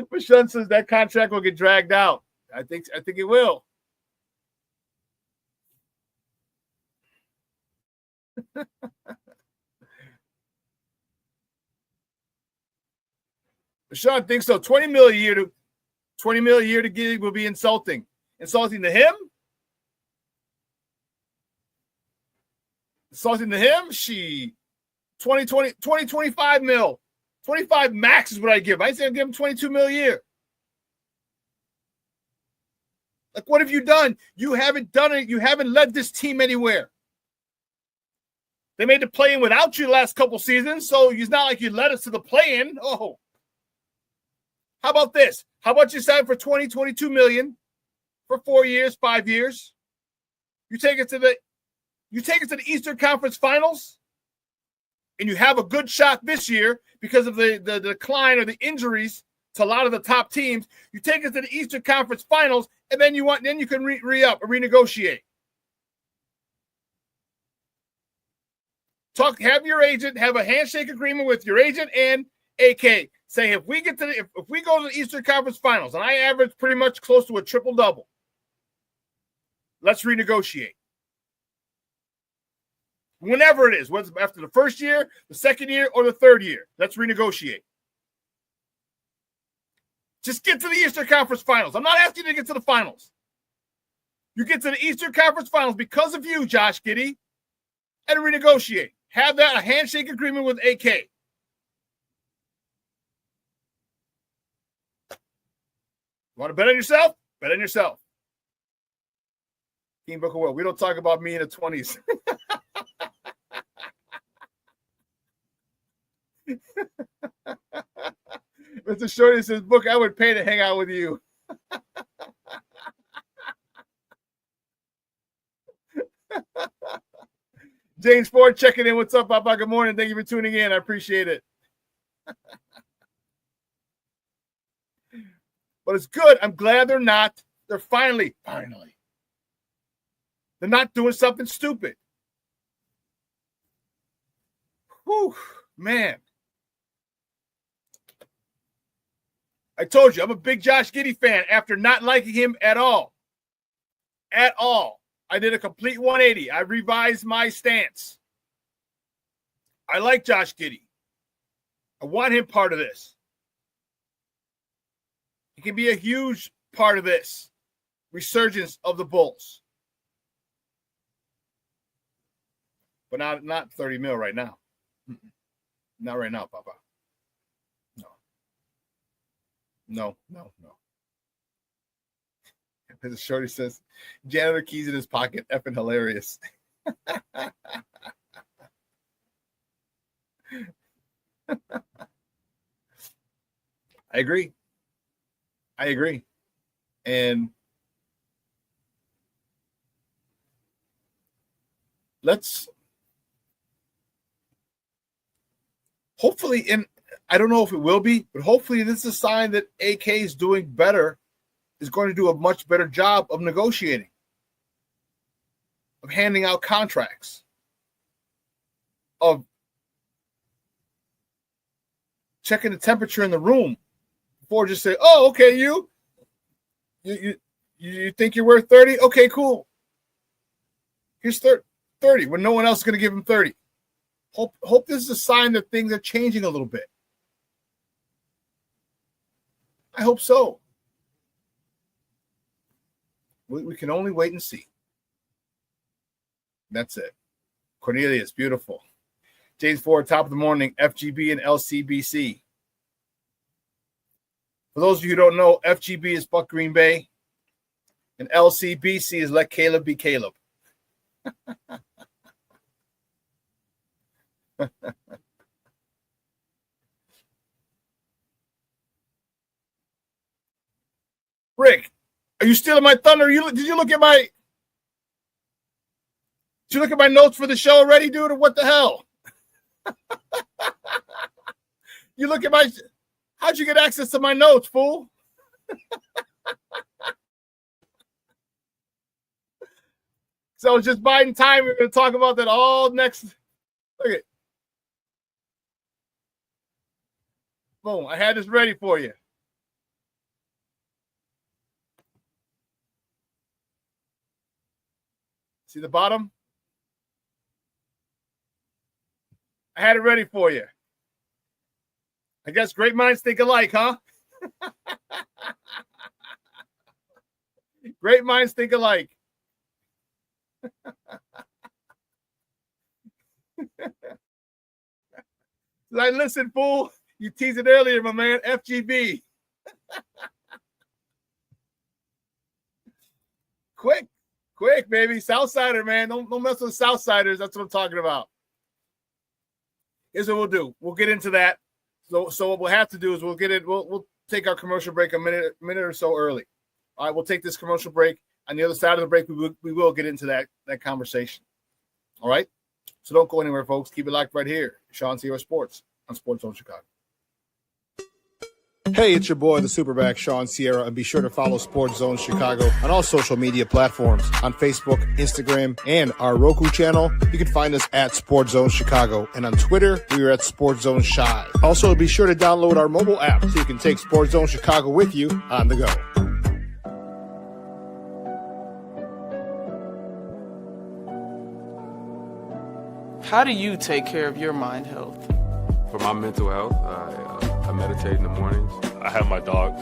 But Shawn says that contract will get dragged out. I think it will. Shawn thinks so. $20 million a year to Giddy will be insulting. Insulting to him? Insulting to him? 25 mil. 25 max is what I give. I say I'd give him 22 mil a year. Like, what have you done? You haven't done it. You haven't led this team anywhere. They made the play-in without you the last couple seasons, so it's not like you led us to the play-in. Oh. How about this? How about you sign for $22 million for 4 years, 5 years? You take it to the Eastern Conference Finals, and you have a good shot this year because of the decline or the injuries to a lot of the top teams. You take it to the Eastern Conference Finals, and then you can re-up or renegotiate. Have your agent have a handshake agreement with your agent and AK. Say if we go to the Eastern Conference Finals and I average pretty much close to a triple-double, let's renegotiate. Whenever it is, whether it's after the first year, the second year, or the third year, let's renegotiate. Just get to the Eastern Conference Finals. I'm not asking you to get to the finals. You get to the Eastern Conference Finals because of you, Josh Giddey, and renegotiate. Have that a handshake agreement with AK. Want to bet on yourself? Bet on yourself. King Booker Will. We don't talk about me in the 20s. Mr. Shorty says, Book, I would pay to hang out with you. James Ford checking in. What's up, Papa? Good morning. Thank you for tuning in. I appreciate it. But it's good. I'm glad they're finally, they're not doing something stupid. Whew, man. I told you, I'm a big Josh Giddey fan after not liking him at all. At all. I did a complete 180. I revised my stance. I like Josh Giddey. I want him part of this. He can be a huge part of this resurgence of the Bulls. But not 30 mil right now. Not right now, Papa. No. As Shorty says, janitor keys in his pocket, effing hilarious. I agree. And let's hopefully, and I don't know if it will be, but hopefully this is a sign that AK is doing better, is going to do a much better job of negotiating, of handing out contracts, of checking the temperature in the room before just say, oh, okay, you think you're worth 30? Okay, cool. Here's 30 when no one else is going to give him 30. Hope this is a sign that things are changing a little bit. I hope so. We can only wait and see. That's it. Cornelius, beautiful. James Ford, top of the morning, FGB and LCBC. For those of you who don't know, FGB is Buck Green Bay, and LCBC is Let Caleb Be Caleb. Rick, are you stealing my thunder? Did you look at my notes for the show already, dude? Or what the hell? You look at how'd you get access to my notes, fool? So it's just biding time. We're going to talk about that all next. Look at. Boom. I had this ready for you. See the bottom? I had it ready for you. I guess great minds think alike, huh? Great minds think alike. Like, listen, fool. You teased it earlier, my man. FGB. Quick, baby. Southsider, man. Don't mess with Southsiders. That's what I'm talking about. Here's what we'll do. We'll get into that. So what we'll have to do is we'll get it. We'll take our commercial break a minute or so early. All right, we'll take this commercial break. On the other side of the break, we will get into that conversation. All right? So don't go anywhere, folks. Keep it locked right here. Shawn Sierra Sports on Sports Zone Chicago. Hey, it's your boy, the SuperBack, Shawn Sierra, and be sure to follow Sports Zone Chicago on all social media platforms, on Facebook, Instagram, and our Roku channel. You can find us at Sports Zone Chicago, and on Twitter, we are at Sports Zone Shy. Also, be sure to download our mobile app so you can take Sports Zone Chicago with you on the go. How do you take care of your mind health? For my mental health, I meditate in the mornings. I have my dogs.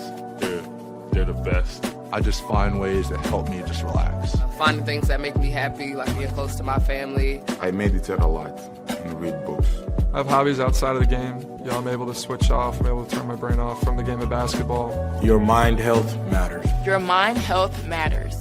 They're the best. I just find ways that help me just relax. Finding things that make me happy, like being close to my family. I meditate a lot and read books. I have hobbies outside of the game. I'm able to switch off. I'm able to turn my brain off from the game of basketball. Your mind health matters. Your mind health matters.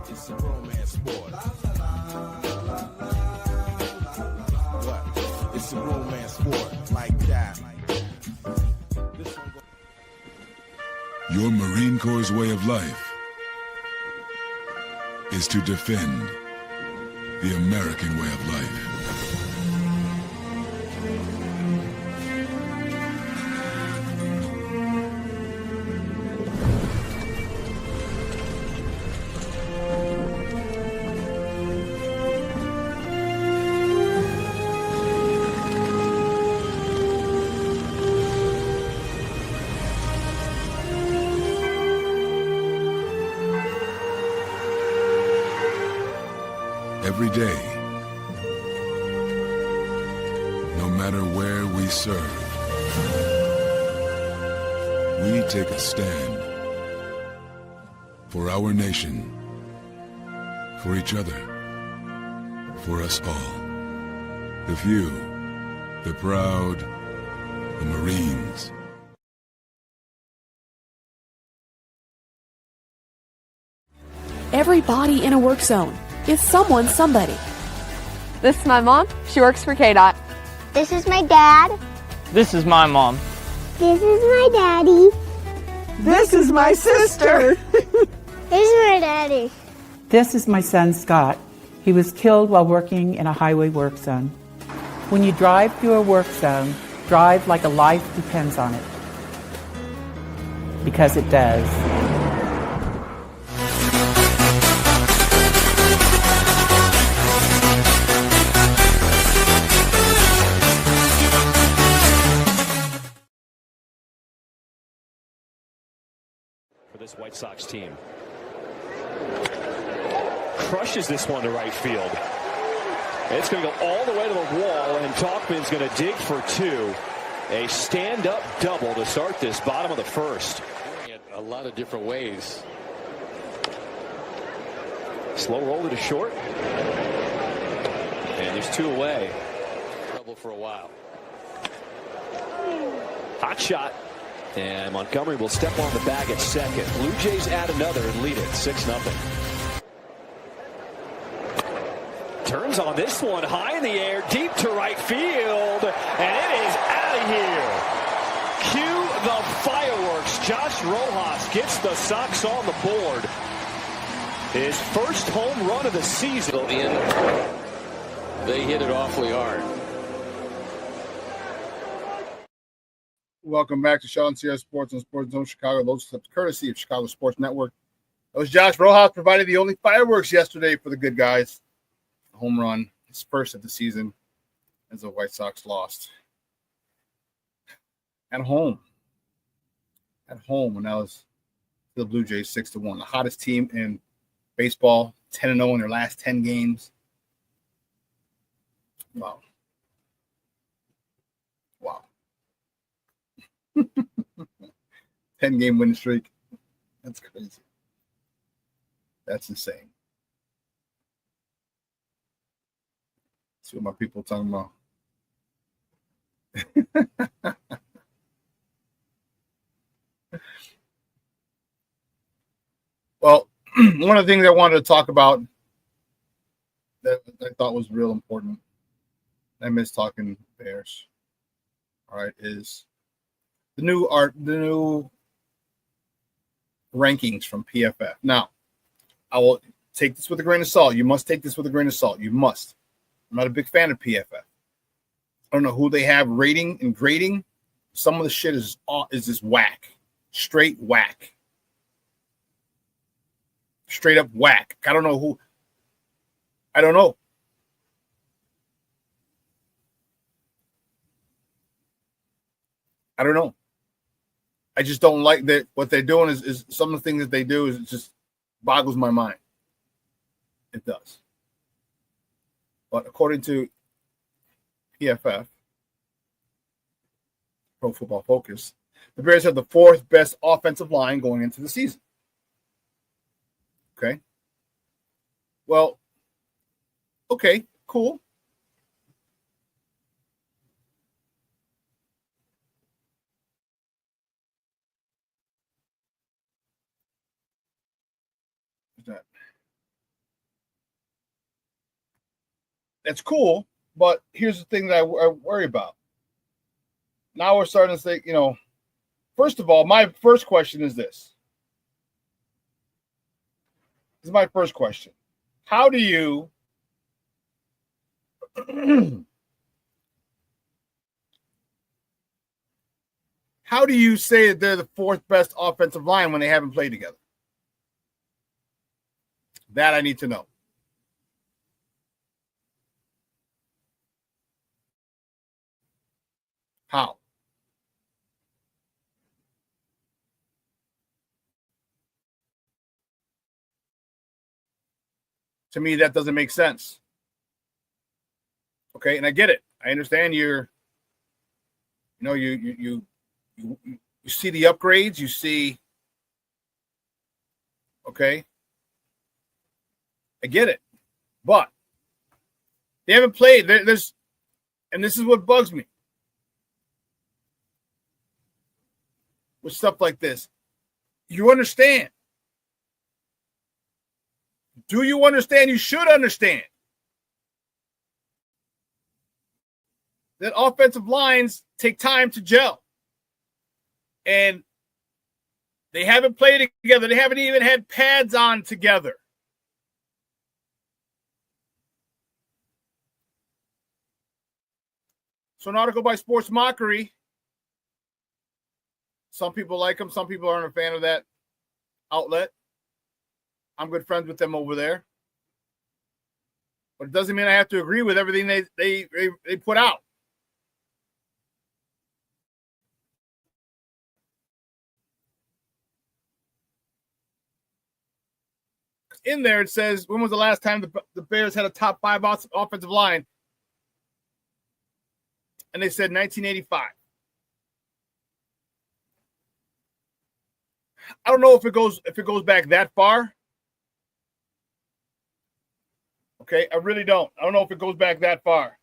It's a romance sport. What? It's a romance sport like that. Your Marine Corps' way of life is to defend the American way of life. Every day, no matter where we serve, we take a stand for our nation, for each other, for us all. The few, the proud, the Marines. Everybody in a work zone is someone's somebody. This is my mom. She works for KDOT. This is my dad. This is my mom. This is my daddy. This is my sister. This is my daddy. This is my son, Scott. He was killed while working in a highway work zone. When you drive through a work zone, drive like a life depends on it. Because it does. For this White Sox team. Crushes this one to right field. It's going to go all the way to the wall, and Talkman's going to dig for two. A stand-up double to start this bottom of the first. Doing it a lot of different ways. Slow roll to short. And there's two away. Trouble for a while. Hot shot. And Montgomery will step on the bag at second. Blue Jays add another and lead it 6-0. Turns on this one, high in the air, deep to right field, and it is out of here. Cue the fireworks. Josh Rojas gets the Sox on the board. His first home run of the season. They hit it awfully hard. Welcome back to ShawnSierraSports on Sports Zone Chicago. Those clips courtesy of Chicago Sports Network. That was Josh Rojas provided the only fireworks yesterday for the good guys. Home run, his first of the season as the White Sox lost. At home, and that was the Blue Jays 6-1, the hottest team in baseball, 10-0 in their last 10 games. Wow. 10-game winning streak. That's crazy. That's insane. See what my people are talking about. Well, one of the things I wanted to talk about that I thought was real important, I miss talking Bears, all right, is the new rankings from PFF. Now, I will take this with a grain of salt. You must take this with a grain of salt. You must. I'm not a big fan of PFF. I don't know who they have rating and grading. Some of the shit is just whack. Straight whack. Straight up whack. I don't know who. I don't know. I don't know. I just don't like that. What they're doing is some of the things that they do is it just boggles my mind. It does. But according to PFF, Pro Football Focus, the Bears have the fourth best offensive line going into the season. Okay. Well, okay, cool. That? That's cool, but here's the thing that I worry about. Now we're starting to think, first of all, my first question is this. This is my first question. How do you say that they're the fourth best offensive line when they haven't played together? That I need to know. How? To me, that doesn't make sense. Okay, and I get it. I understand you see the upgrades, you see, okay. I get it. But they haven't played. And this is what bugs me with stuff like this. You understand. Do you understand? You should understand that offensive lines take time to gel. And they haven't played together. They haven't even had pads on together. So an article by Sports Mockery. Some people like them. Some people aren't a fan of that outlet. I'm good friends with them over there. But it doesn't mean I have to agree with everything they put out. In there, it says, when was the last time the Bears had a top 5 offensive line? And they said 1985. I don't know if it goes back that far. Okay, I really don't. I don't know if it goes back that far.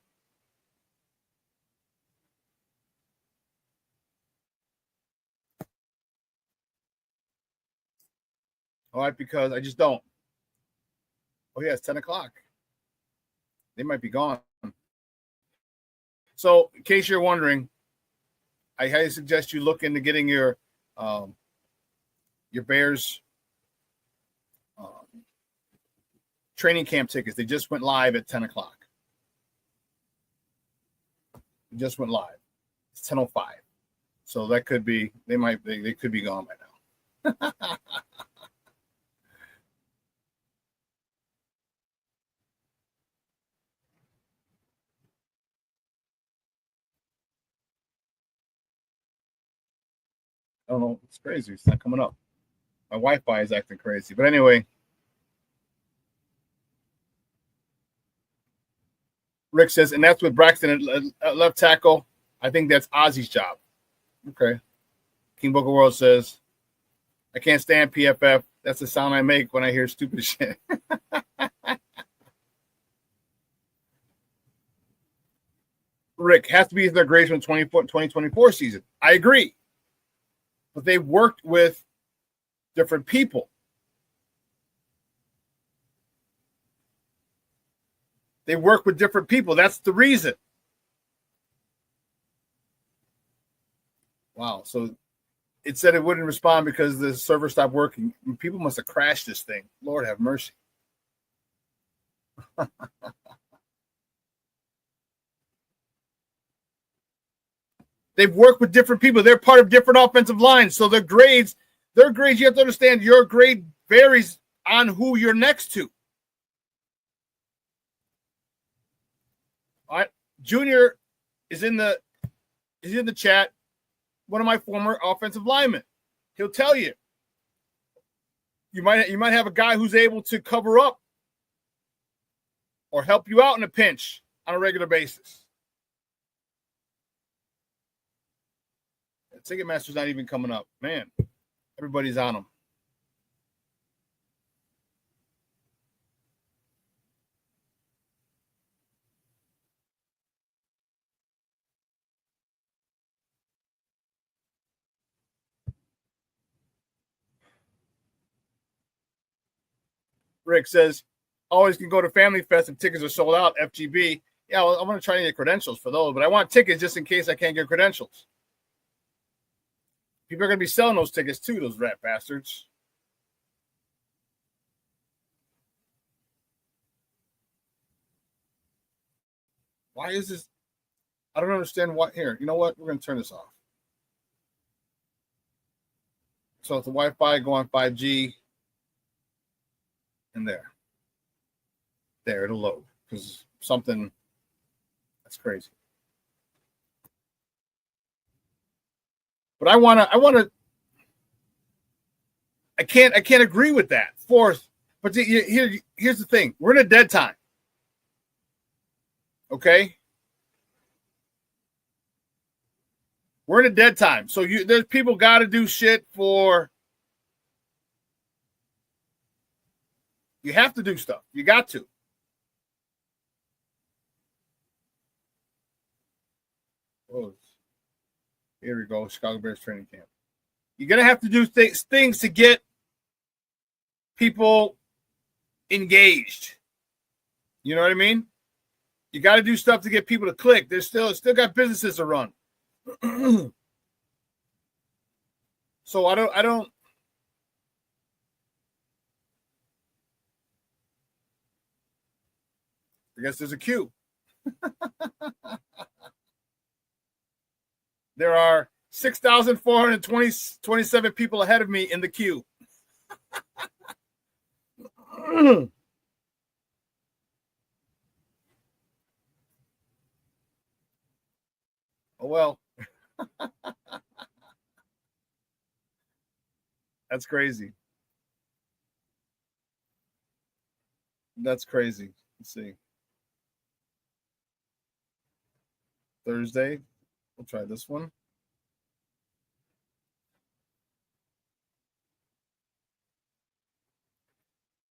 All right, because I just don't. Oh, yeah, it's 10 o'clock. They might be gone. So, in case you're wondering, I highly suggest you look into getting your Bears training camp tickets. They just went live at 10 o'clock. It just went live. It's 10:05. So that could be, they could be gone by now. I don't know. It's crazy. It's not coming up. My Wi-Fi is acting crazy. But anyway, Rick says, and that's with Braxton at left tackle. I think that's Ozzy's job. Okay. King Book of World says, I can't stand PFF. That's the sound I make when I hear stupid shit. Rick, has to be their grades from 2024 season. I agree. But they've worked with different people. They work with different people. That's the reason. Wow. So it said it wouldn't respond because the server stopped working. People must have crashed this thing. Lord have mercy. They've worked with different people. They're part of different offensive lines. So their grades, you have to understand your grade varies on who you're next to. All right. Junior is in the chat. One of my former offensive linemen. He'll tell you. You might have a guy who's able to cover up or help you out in a pinch on a regular basis. Ticketmaster's not even coming up. Man, everybody's on them. Rick says, always can go to Family Fest if tickets are sold out, FGB. Yeah, well, I'm going to try to get credentials for those, but I want tickets just in case I can't get credentials. People are going to be selling those tickets too, those rat bastards. Why is this? I don't understand what. Here, you know what? We're going to turn this off. So if the Wi-Fi, go on 5G. And there, it'll load because something that's crazy. But I can't agree with that. Fourth, but here's the thing: we're in a dead time. Okay, we're in a dead time. So there's people got to do shit for. You have to do stuff. You got to. Oh, here we go. Chicago Bears training camp. You're going to have to do things to get people engaged. You know what I mean? You got to do stuff to get people to click. There's still got businesses to run. So I don't. I guess there's a queue. There are 6,427 people ahead of me in the queue. Oh, well. That's crazy. That's crazy. Let's see. Thursday. We'll try this one.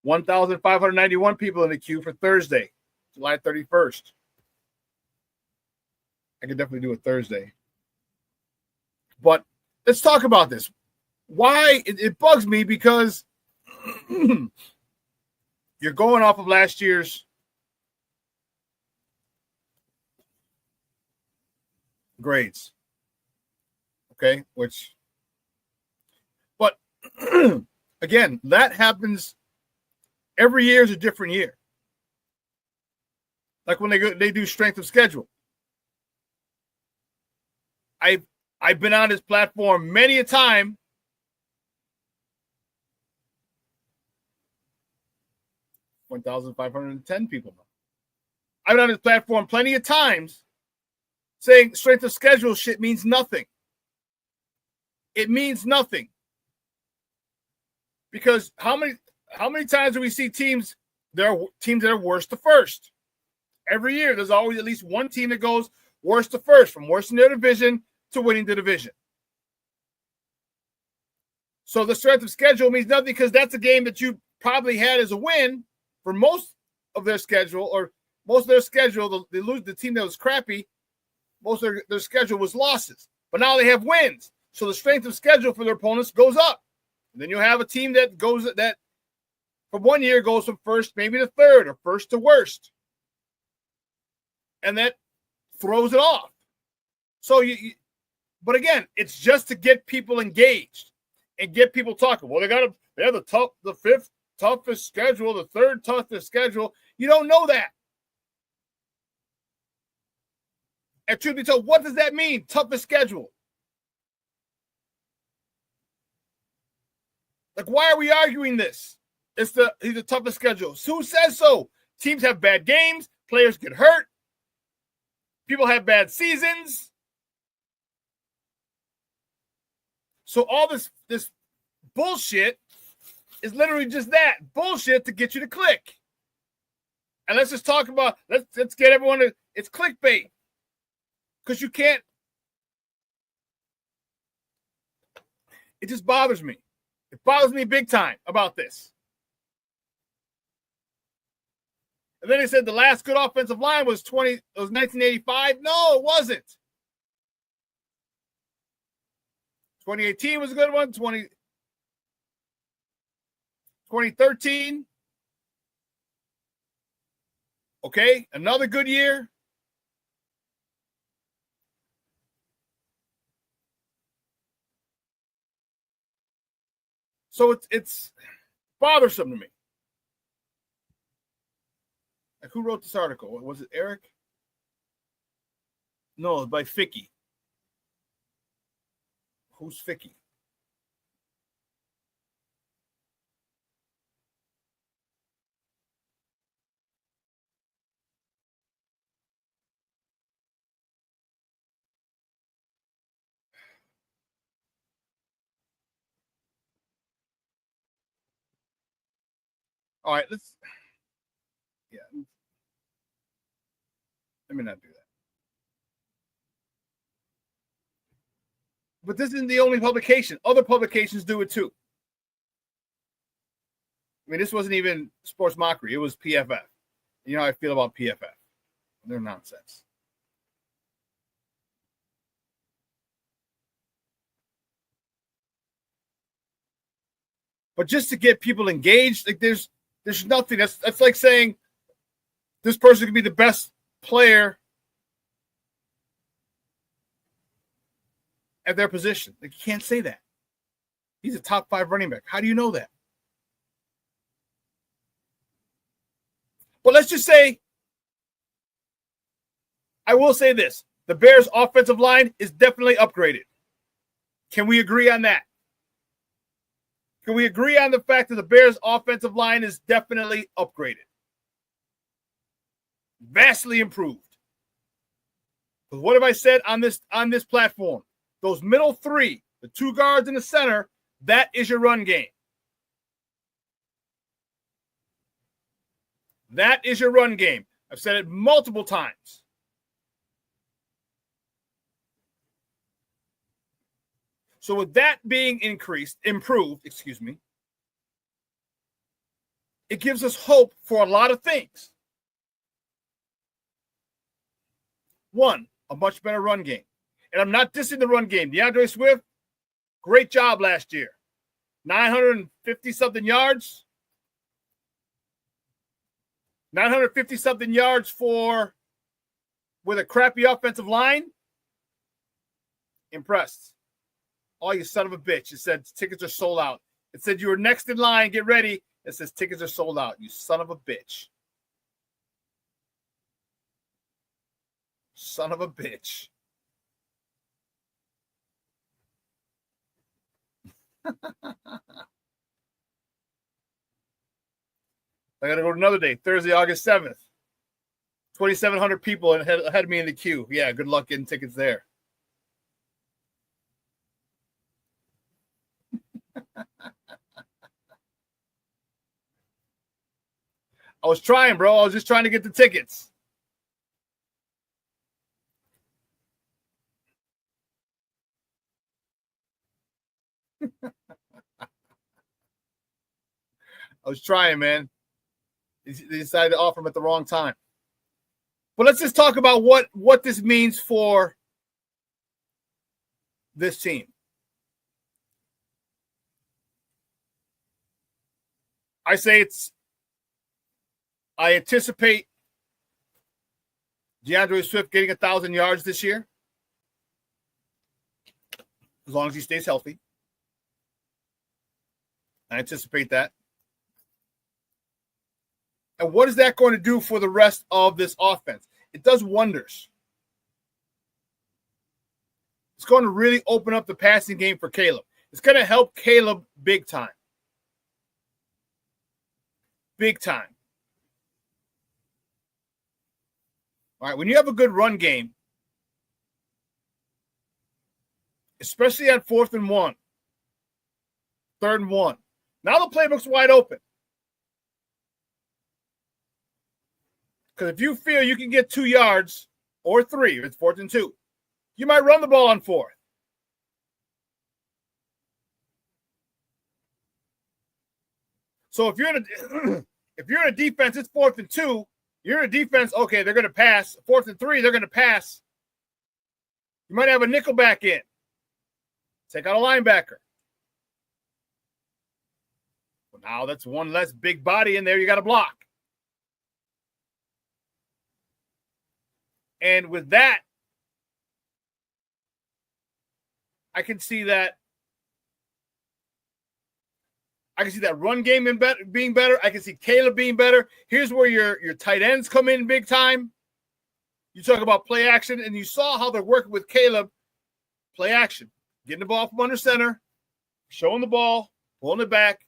$1,591 people in the queue for Thursday, July 31st. I could definitely do it Thursday. But let's talk about this. Why? It bugs me because you're going off of last year's grades. Okay, but again, that happens every year is a different year. Like when they do strength of schedule. I've been on this platform many a time. $1,510 people now. I've been on this platform plenty of times saying strength of schedule shit means nothing. It means nothing. Because how many times do we see teams? There are teams that are worst to first. Every year, there's always at least one team that goes worst to first, from worst in their division to winning the division. So the strength of schedule means nothing because that's a game that you probably had as a win for most of their schedule, or most of their schedule. They lose the team that was crappy. Most of their schedule was losses, but now they have wins. So the strength of schedule for their opponents goes up. And then you have a team that from one year goes from first maybe to third, or first to worst, and that throws it off. So but again, it's just to get people engaged and get people talking. Well, they have the fifth toughest schedule, the third toughest schedule. You don't know that. And truth be told, what does that mean? Toughest schedule. Like, why are we arguing this? He's the toughest schedule. Who says so? Teams have bad games. Players get hurt. People have bad seasons. So all this bullshit is literally just that. Bullshit to get you to click. And let's just talk about, let's get everyone to, it's clickbait. Because you can't, it just bothers me. It bothers me big time about this. And then they said the last good offensive line was 1985. No, it wasn't. 2018 was a good one. 2013. Okay, another good year. So it's bothersome to me. Like, who wrote this article? Was it Eric? No, it's by Ficky. Who's Ficky? All right, let me not do that. But this isn't the only publication. Other publications do it too. I mean, this wasn't even Sports Mockery. It was PFF. You know how I feel about PFF. They're nonsense. But just to get people engaged, like there's nothing. That's like saying this person could be the best player at their position. Like, you can't say that. He's a top 5 running back. How do you know that? But let's just say, I will say this. The Bears' offensive line is definitely upgraded. Can we agree on that? Can we agree on the fact that the Bears' offensive line is definitely upgraded? Vastly improved. But what have I said on this platform? Those middle three, the 2 guards in the center, that is your run game. That is your run game. I've said it multiple times. So with that being improved, it gives us hope for a lot of things. One, a much better run game. And I'm not dissing the run game. DeAndre Swift, great job last year. 950-something yards. 950-something yards with a crappy offensive line. Impressed. Oh, you son of a bitch. It said tickets are sold out. It said you were next in line. Get ready. It says tickets are sold out. You son of a bitch. Son of a bitch. I got to go to another day, Thursday, August 7th. 2,700 people ahead of me in the queue. Yeah, good luck getting tickets there. I was trying, bro. I was just trying to get the tickets. I was trying, man. They decided to offer them at the wrong time. But let's just talk about what this means for this team. I anticipate DeAndre Swift getting 1,000 yards this year, as long as he stays healthy. I anticipate that. And what is that going to do for the rest of this offense? It does wonders. It's going to really open up the passing game for Caleb. It's going to help Caleb big time. Big time. All right, when you have a good run game, especially on 4th and 1, 3rd and 1, now the playbook's wide open. Because if you feel you can get 2 yards or 3, if it's 4th and 2, you might run the ball on 4th. So if you're in a defense, it's 4th and 2. You're in a defense. Okay, they're going to pass. 4th and 3, they're going to pass. You might have a nickel back in. Take out a linebacker. Well, now that's one less big body in there you got to block. And with that, I can see that run game being better. I can see Caleb being better. Here's where your tight ends come in big time. You talk about play action, and you saw how they're working with Caleb. Play action. Getting the ball from under center, showing the ball, pulling it back.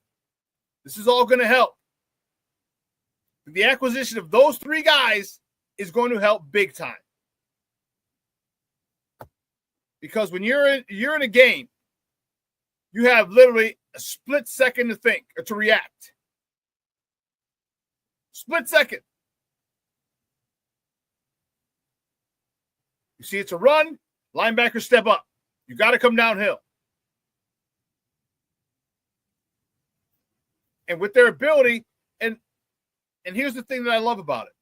This is all going to help. The acquisition of those 3 guys is going to help big time. Because when you're in a game, you have literally a split second to think or to react. Split second. You see it's a run, linebackers step up. You got to come downhill. And with their ability, and here's the thing that I love about it.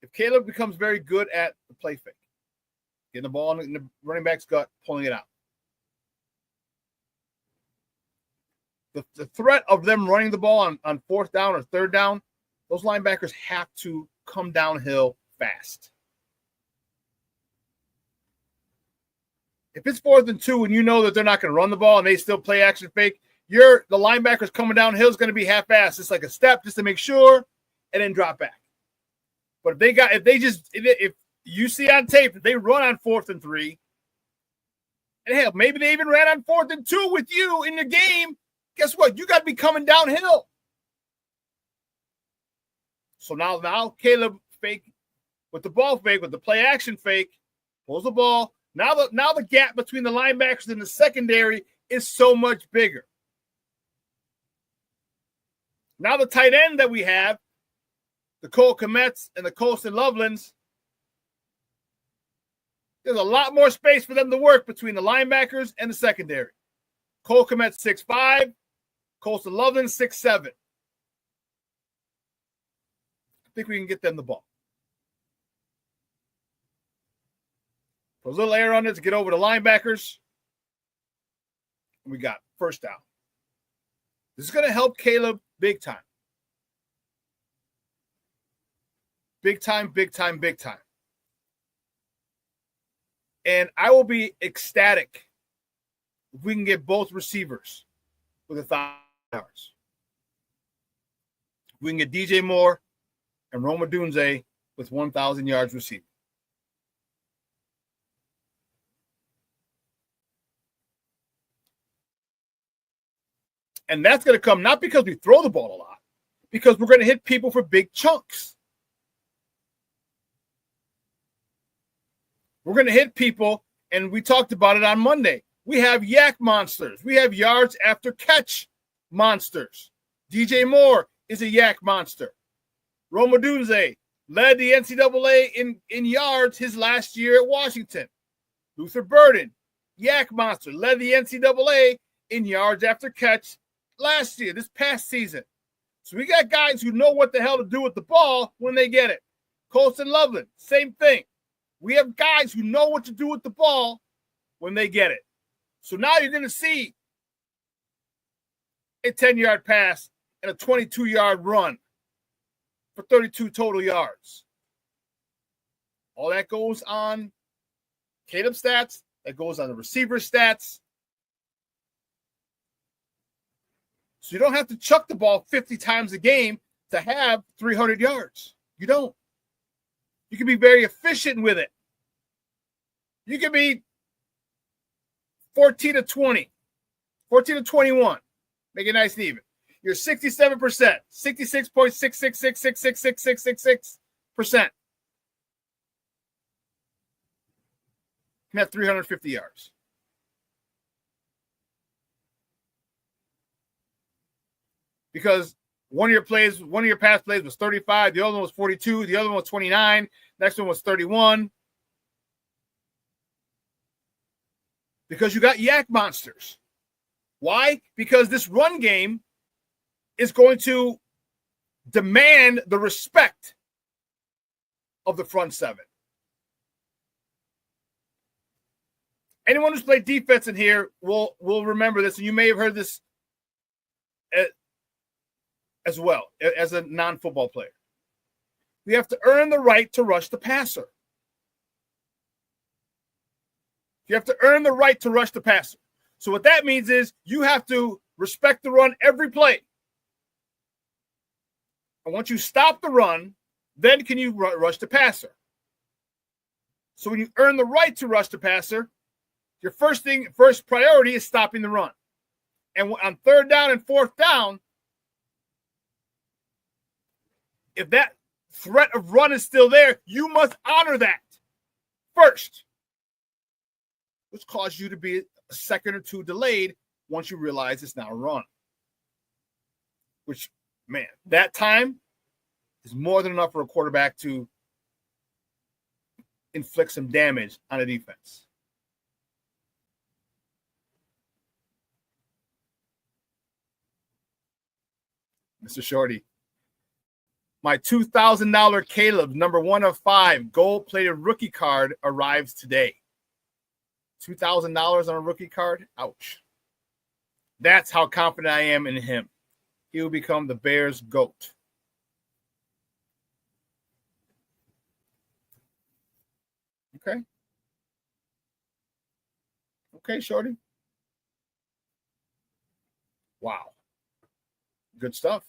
If Caleb becomes very good at the play fake, getting the ball in the running back's gut, pulling it out. The threat of them running the ball on 4th down or 3rd down, those linebackers have to come downhill fast. If it's 4th and 2 and you know that they're not going to run the ball and they still play action fake, the linebackers coming downhill is going to be half-assed. It's like a step just to make sure and then drop back. But if you see on tape that they run on 4th and 3, and hell, maybe they even ran on 4th and 2 with you in the game, guess what? You got to be coming downhill. So now Caleb fake with the ball fake, with the play action fake, pulls the ball. Now the gap between the linebackers and the secondary is so much bigger. Now the tight end that we have, the Cole Kmets and the Colston Lovelands, there's a lot more space for them to work between the linebackers and the secondary. Cole Kmet 6'5", Colston Loveland 6'7". I think we can get them the ball. Put a little air on it to get over the linebackers. We got first down. This is going to help Caleb big time. Big time, big time, big time. And I will be ecstatic if we can get both receivers with 1,000 yards. We can get DJ Moore and Rome Odunze with 1,000 yards receiving. And that's going to come not because we throw the ball a lot, because we're going to hit people for big chunks. We're going to hit people, and we talked about it on Monday. We have yak monsters. We have yards after catch monsters. DJ Moore is a yak monster. Rome Odunze led the NCAA in yards his last year at Washington. Luther Burden, yak monster, led the NCAA in yards after catch last year, this past season. So we got guys who know what the hell to do with the ball when they get it. Colston Loveland, same thing. We have guys who know what to do with the ball when they get it. So now you're going to see a 10-yard pass and a 22-yard run for 32 total yards. All that goes on Caleb's stats. That goes on the receiver stats. So you don't have to chuck the ball 50 times a game to have 300 yards. You don't. You can be very efficient with it. You can be 14 to 20, 14 to 21. Make it nice and even. You're 67%, 66.666666666%. You have 350 yards. Because one of your pass plays was 35, the other one was 42, the other one was 29, next one was 31. Because you got yak monsters. Why? Because this run game is going to demand the respect of the front seven. Anyone who's played defense in here will remember this, and you may have heard this as well as a non-football player. We have to earn the right to rush the passer. You have to earn the right to rush the passer. So what that means is you have to respect the run every play. And once you stop the run, then can you rush the passer. So when you earn the right to rush the passer, your first priority is stopping the run. And on third down and fourth down, if that threat of run is still there, you must honor that first, which causes you to be a second or two delayed once you realize it's now a run. Which, man, that time is more than enough for a quarterback to inflict some damage on a defense. Mr. Shorty. My $2,000 Caleb, number 1 of 5, gold-plated rookie card arrives today. $2,000 on a rookie card? Ouch. That's how confident I am in him. He will become the Bears' GOAT. Okay. Okay, Shorty. Wow. Good stuff.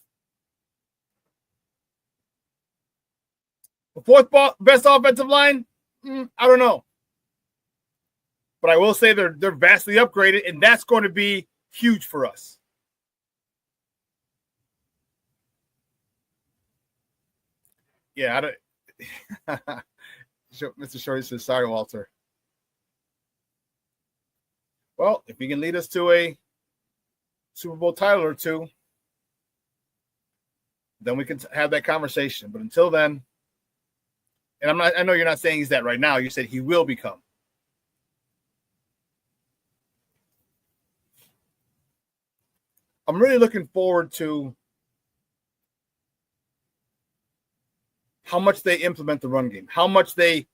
The fourth best offensive line? I don't know. But I will say they're vastly upgraded, and that's going to be huge for us. Yeah, I don't. Mr. Shorty says, sorry, Walter. Well, if he can lead us to a Super Bowl title or two, then we can have that conversation. But until then, and I know you're not saying he's that right now. You said he will become. I'm really looking forward to how much they implement the run game, how much they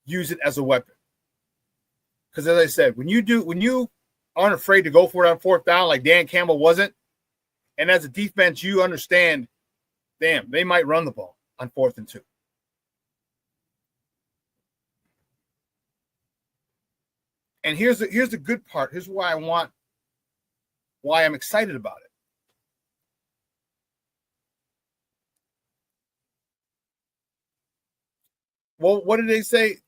use it as a weapon. Because as I said, when you aren't afraid to go for it on fourth down like Dan Campbell wasn't, and as a defense, you understand, damn, they might run the ball on 4th and 2. And here's the good part. Here's why I'm excited about it. Well, what did they say?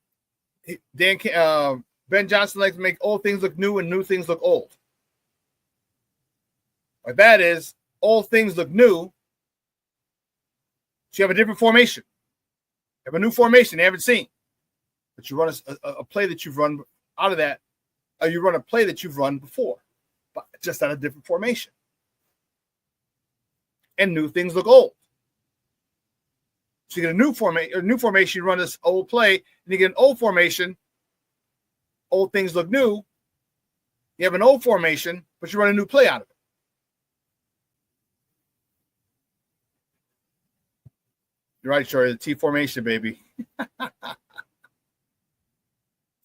Ben Johnson likes to make old things look new and new things look old. What that is, old things look new. So you have a different formation. You have a new formation they haven't seen. But you run a play that you've run out of that, or you run a play that you've run before, but just out of a different formation. And new things look old. So you get a new formation, you run this old play, and you get an old formation, old things look new. You have an old formation, but you run a new play out of it. You're right, Shorty. The T formation, baby.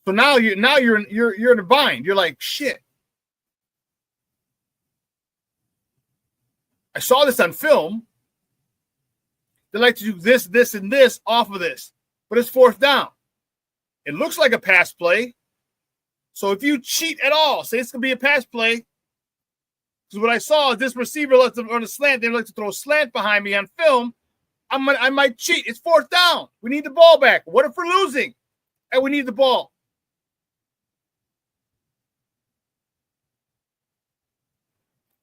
So now you're in a bind. You're like, shit. I saw this on film. They like to do this, this, and this off of this, but it's fourth down. It looks like a pass play. So if you cheat at all, say it's gonna be a pass play. Because what I saw is this receiver lets them run a slant. They like to throw a slant behind me on film. I might cheat. It's fourth down. We need the ball back. What if we're losing? And we need the ball.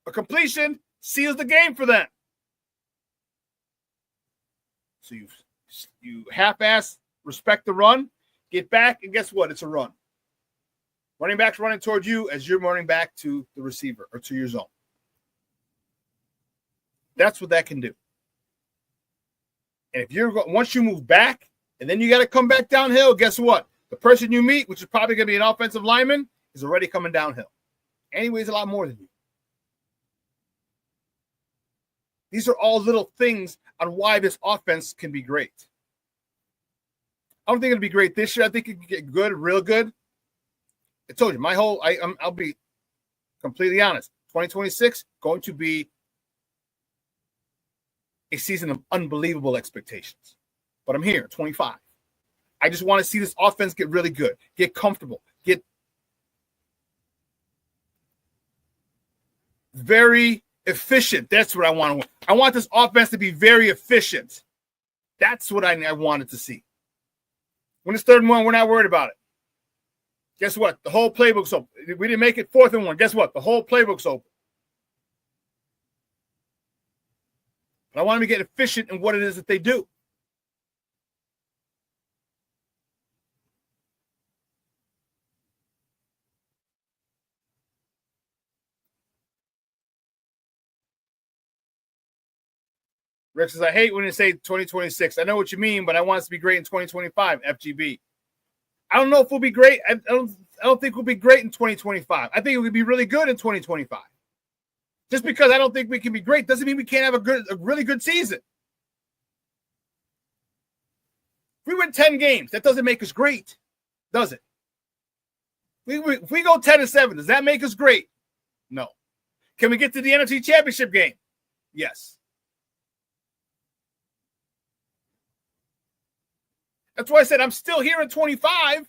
A completion seals the game for them. So you half-ass respect the run, get back, and guess what? It's a run. Running back's running toward you as you're running back to the receiver or to your zone. That's what that can do. And if once you move back and then you got to come back downhill, guess what? The person you meet, which is probably going to be an offensive lineman, is already coming downhill. And he weighs a lot more than you. These are all little things on why this offense can be great. I don't think it'll be great this year. I think it can get good, real good. I told you, I'll be completely honest. 2026 going to be a season of unbelievable expectations. But I'm here, 25. I just want to see this offense get really good, get comfortable, get very efficient. That's what I want. I want this offense to be very efficient. That's what I wanted to see. When it's 3rd and 1, we're not worried about it. Guess what? The whole playbook's open. We didn't make it 4th and 1. Guess what? The whole playbook's open. But I want them to get efficient in what it is that they do. Rick says, I hate when you say 2026. I know what you mean, but I want us to be great in 2025, FGB. I don't know if we'll be great. I don't think we'll be great in 2025. I think it will be really good in 2025. Just because I don't think we can be great doesn't mean we can't have a really good season. If we win 10 games, that doesn't make us great, does it? If we go 10-7, does that make us great? No. Can we get to the NFC Championship game? Yes. That's why I said I'm still here at 25.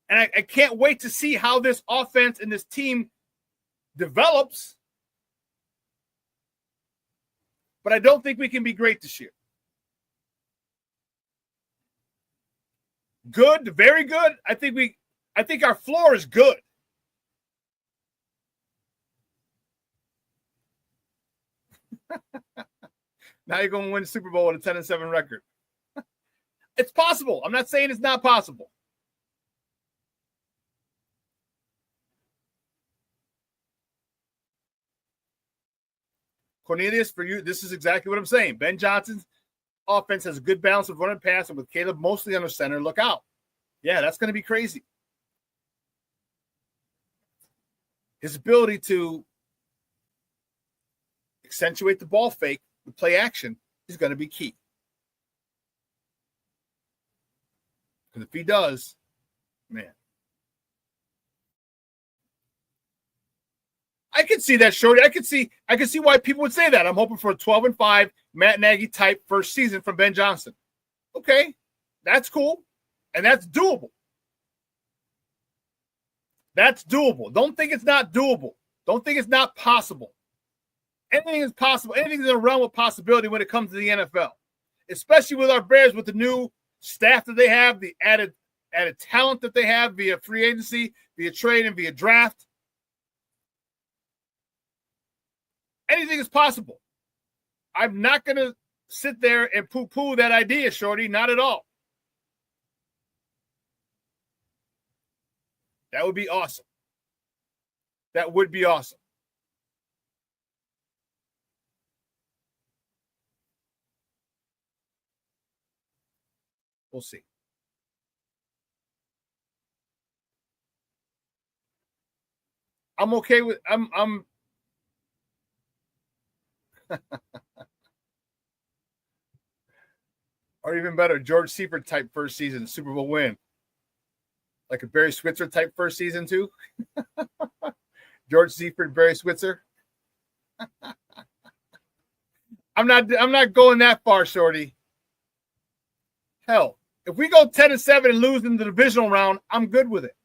And I can't wait to see how this offense and this team develops. But I don't think we can be great this year. Good, very good. I think our floor is good. Now you're going to win the Super Bowl with a 10-7 record. It's possible. I'm not saying it's not possible. Cornelius, for you, this is exactly what I'm saying. Ben Johnson's offense has a good balance of run and pass, and with Caleb mostly under center, look out. Yeah, that's going to be crazy. His ability to accentuate the ball fake with play action is going to be key. Because if he does, man. I can see that, Shorty. I can see why people would say that. I'm hoping for a 12-5 Matt Nagy type first season from Ben Johnson. Okay, that's cool. And that's doable. That's doable. Don't think it's not doable. Don't think it's not possible. Anything is possible. Anything's in a realm of possibility when it comes to the NFL, especially with our Bears, with the new staff that they have, the added talent that they have via free agency, via trade, and via draft. Anything is possible. I'm not going to sit there and poo-poo that idea, Shorty. Not at all. That would be awesome. That would be awesome. We'll see. I'm okay with I'm or even better, George Seifert type first season, Super Bowl win. Like a Barry Switzer type first season too. George Seifert, Barry Switzer. I'm not going that far, Shorty. Hell, if we go 10-7 and lose in the divisional round, I'm good with it.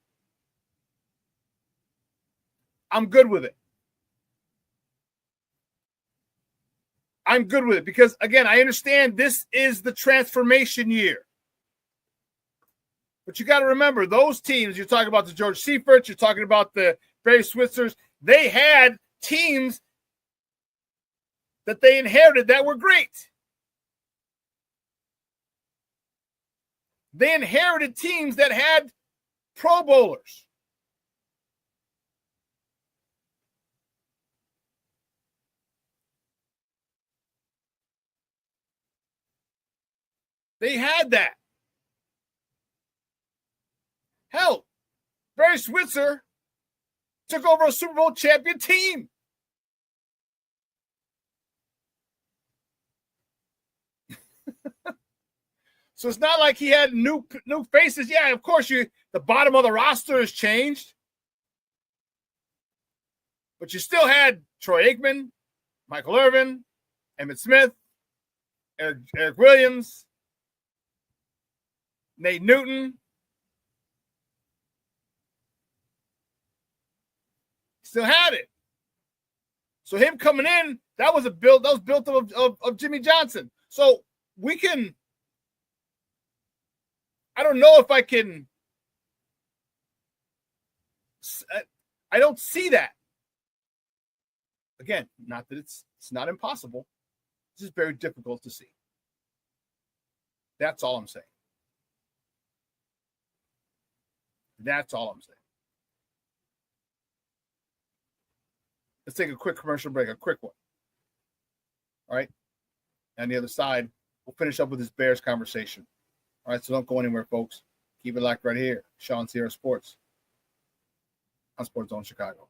I'm good with it. I'm good with it because, again, I understand this is the transformation year. But you got to remember, those teams, you're talking about the George Seiferts, you're talking about the Barry Switzers, they had teams that they inherited that were great. They inherited teams that had Pro Bowlers. They had that. Hell, Barry Switzer took over a Super Bowl champion team. So it's not like he had new faces. Yeah, of course, the bottom of the roster has changed. But you still had Troy Aikman, Michael Irvin, Emmitt Smith, Eric Williams, Nate Newton. Still had it. So him coming in, that was built of Jimmy Johnson. So we can, I don't know if I can, I don't see that. Again, not that it's not impossible. It's just very difficult to see. That's all I'm saying. That's all I'm saying. Let's take a quick commercial break, a quick one. All right. On the other side, we'll finish up with this Bears conversation. All right, so don't go anywhere, folks. Keep it locked right here. ShawnSierraSports on Sports Zone Chicago.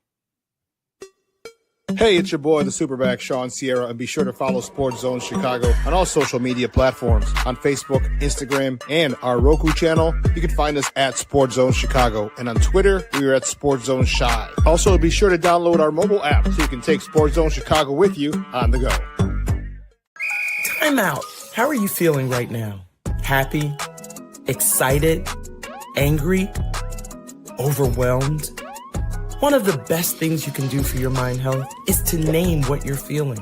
Hey, it's your boy, the SuperBack, Shawn Sierra, and be sure to follow Sports Zone Chicago on all social media platforms, on Facebook, Instagram, and our Roku channel. You can find us at Sports Zone Chicago, and on Twitter, we are at Sports Zone Shy. Also, be sure to download our mobile app so you can take Sports Zone Chicago with you on the go. Time out. How are you feeling right now? Happy? Excited? Angry? Overwhelmed? One of the best things you can do for your mind health is to name what you're feeling.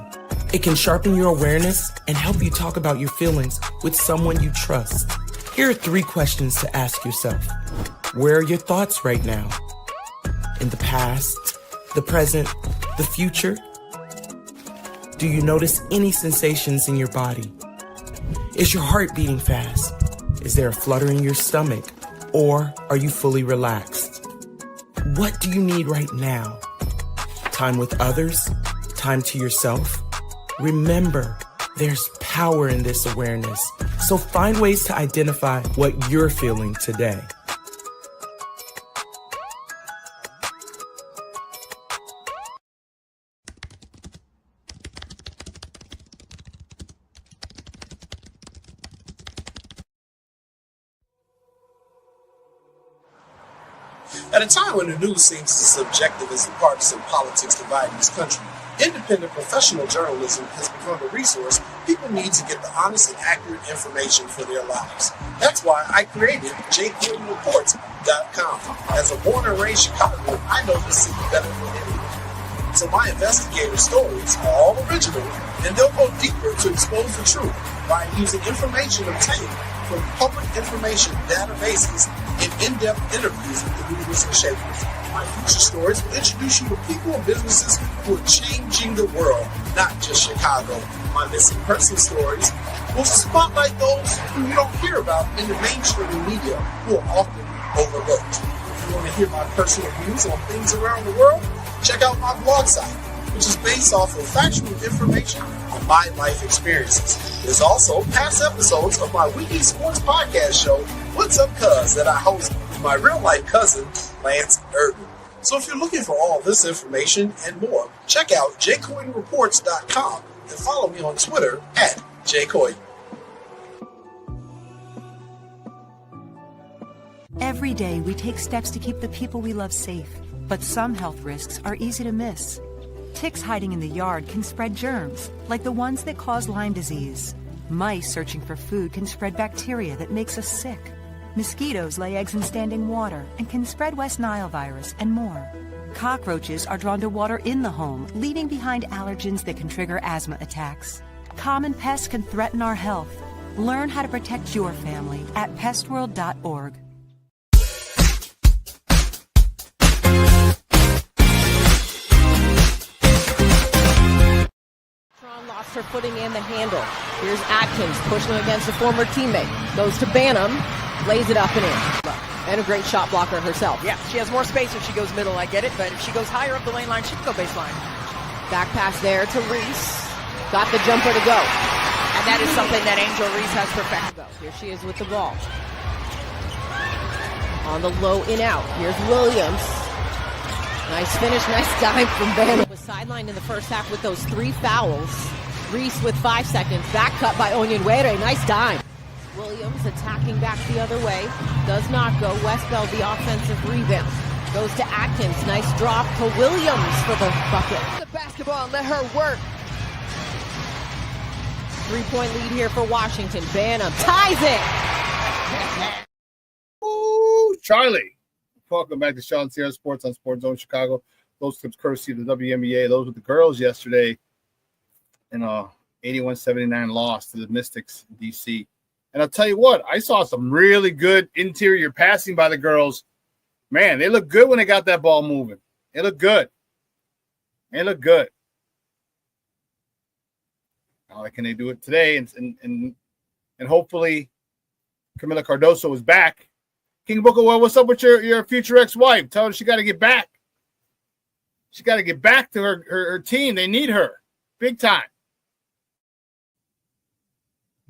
It can sharpen your awareness and help you talk about your feelings with someone you trust. Here are 3 questions to ask yourself. Where are your thoughts right now? In the past, the present, the future? Do you notice any sensations in your body? Is your heart beating fast? Is there a flutter in your stomach? Or are you fully relaxed? What do you need right now? Time with others? Time to yourself? Remember, there's power in this awareness. So find ways to identify what you're feeling today. At a time when the news seems as subjective as the partisan politics dividing this country, Independent professional journalism has become a resource people need to get the honest and accurate information for their lives. That's why I created JonahJackson.com. As a born and raised Chicagoan, I know the city better than anyone. So my investigative stories are all original, and they'll go deeper to expose the truth by using information obtained from public information databases and in-depth interviews with the movers and shakers. My future stories will introduce you to people and businesses who are changing the world, not just Chicago. My missing person stories will spotlight those who you don't hear about in the mainstream media who are often overlooked. If you want to hear my personal views on things around the world, check out my blog site, which is based off of factual information on my life experiences. There's also past episodes of my weekly sports podcast show, What's Up Cuz, that I host with my real-life cousin, Lance Irvin. So if you're looking for all this information and more, check out jcoydenreports.com and follow me on Twitter at jcoyden. Every day we take steps to keep the people we love safe, but some health risks are easy to miss. Ticks hiding in the yard can spread germs, like the ones that cause Lyme disease. Mice searching for food can spread bacteria that makes us sick. Mosquitoes lay eggs in standing water and can spread West Nile virus and more. Cockroaches are drawn to water in the home, leaving behind allergens that can trigger asthma attacks. Common pests can threaten our health. Learn how to protect your family at pestworld.org. Lost her footing and the handle. Here's Atkins pushing against a former teammate. Goes to Banham, lays it up and in. And a great shot blocker herself. Yeah, she has more space if she goes middle, I get it, but if she goes higher up the lane line, she can go baseline. Back pass there to Reese. Got the jumper to go. And that is something that Angel Reese has perfected. Here she is with the ball. On the low in out. Here's Williams. Nice finish, nice dive from Banham. Was sidelined in the first half with those 3 fouls. Reese with 5 seconds. Back cut by Onyenwere. Nice dive. Williams attacking back the other way. Does not go. Westbell the offensive rebound. Goes to Atkins. Nice drop to Williams for the bucket. The basketball and let her work. 3-point lead here for Washington. Banham ties it. Ooh, Charlie. Welcome back to ShawnSierraSports on Sports Zone Chicago. Those clips courtesy of the WNBA. Those with the girls yesterday in a 81-79 loss to the Mystics in DC. And I'll tell you what, I saw some really good interior passing by the girls. Man, they look good when they got that ball moving. They look good. They look good. How can they do it today? And hopefully Camila Cardoso is back. King Booker, well, what's up with your future ex-wife? Tell her she got to get back. She got to get back to her team. They need her. Big time.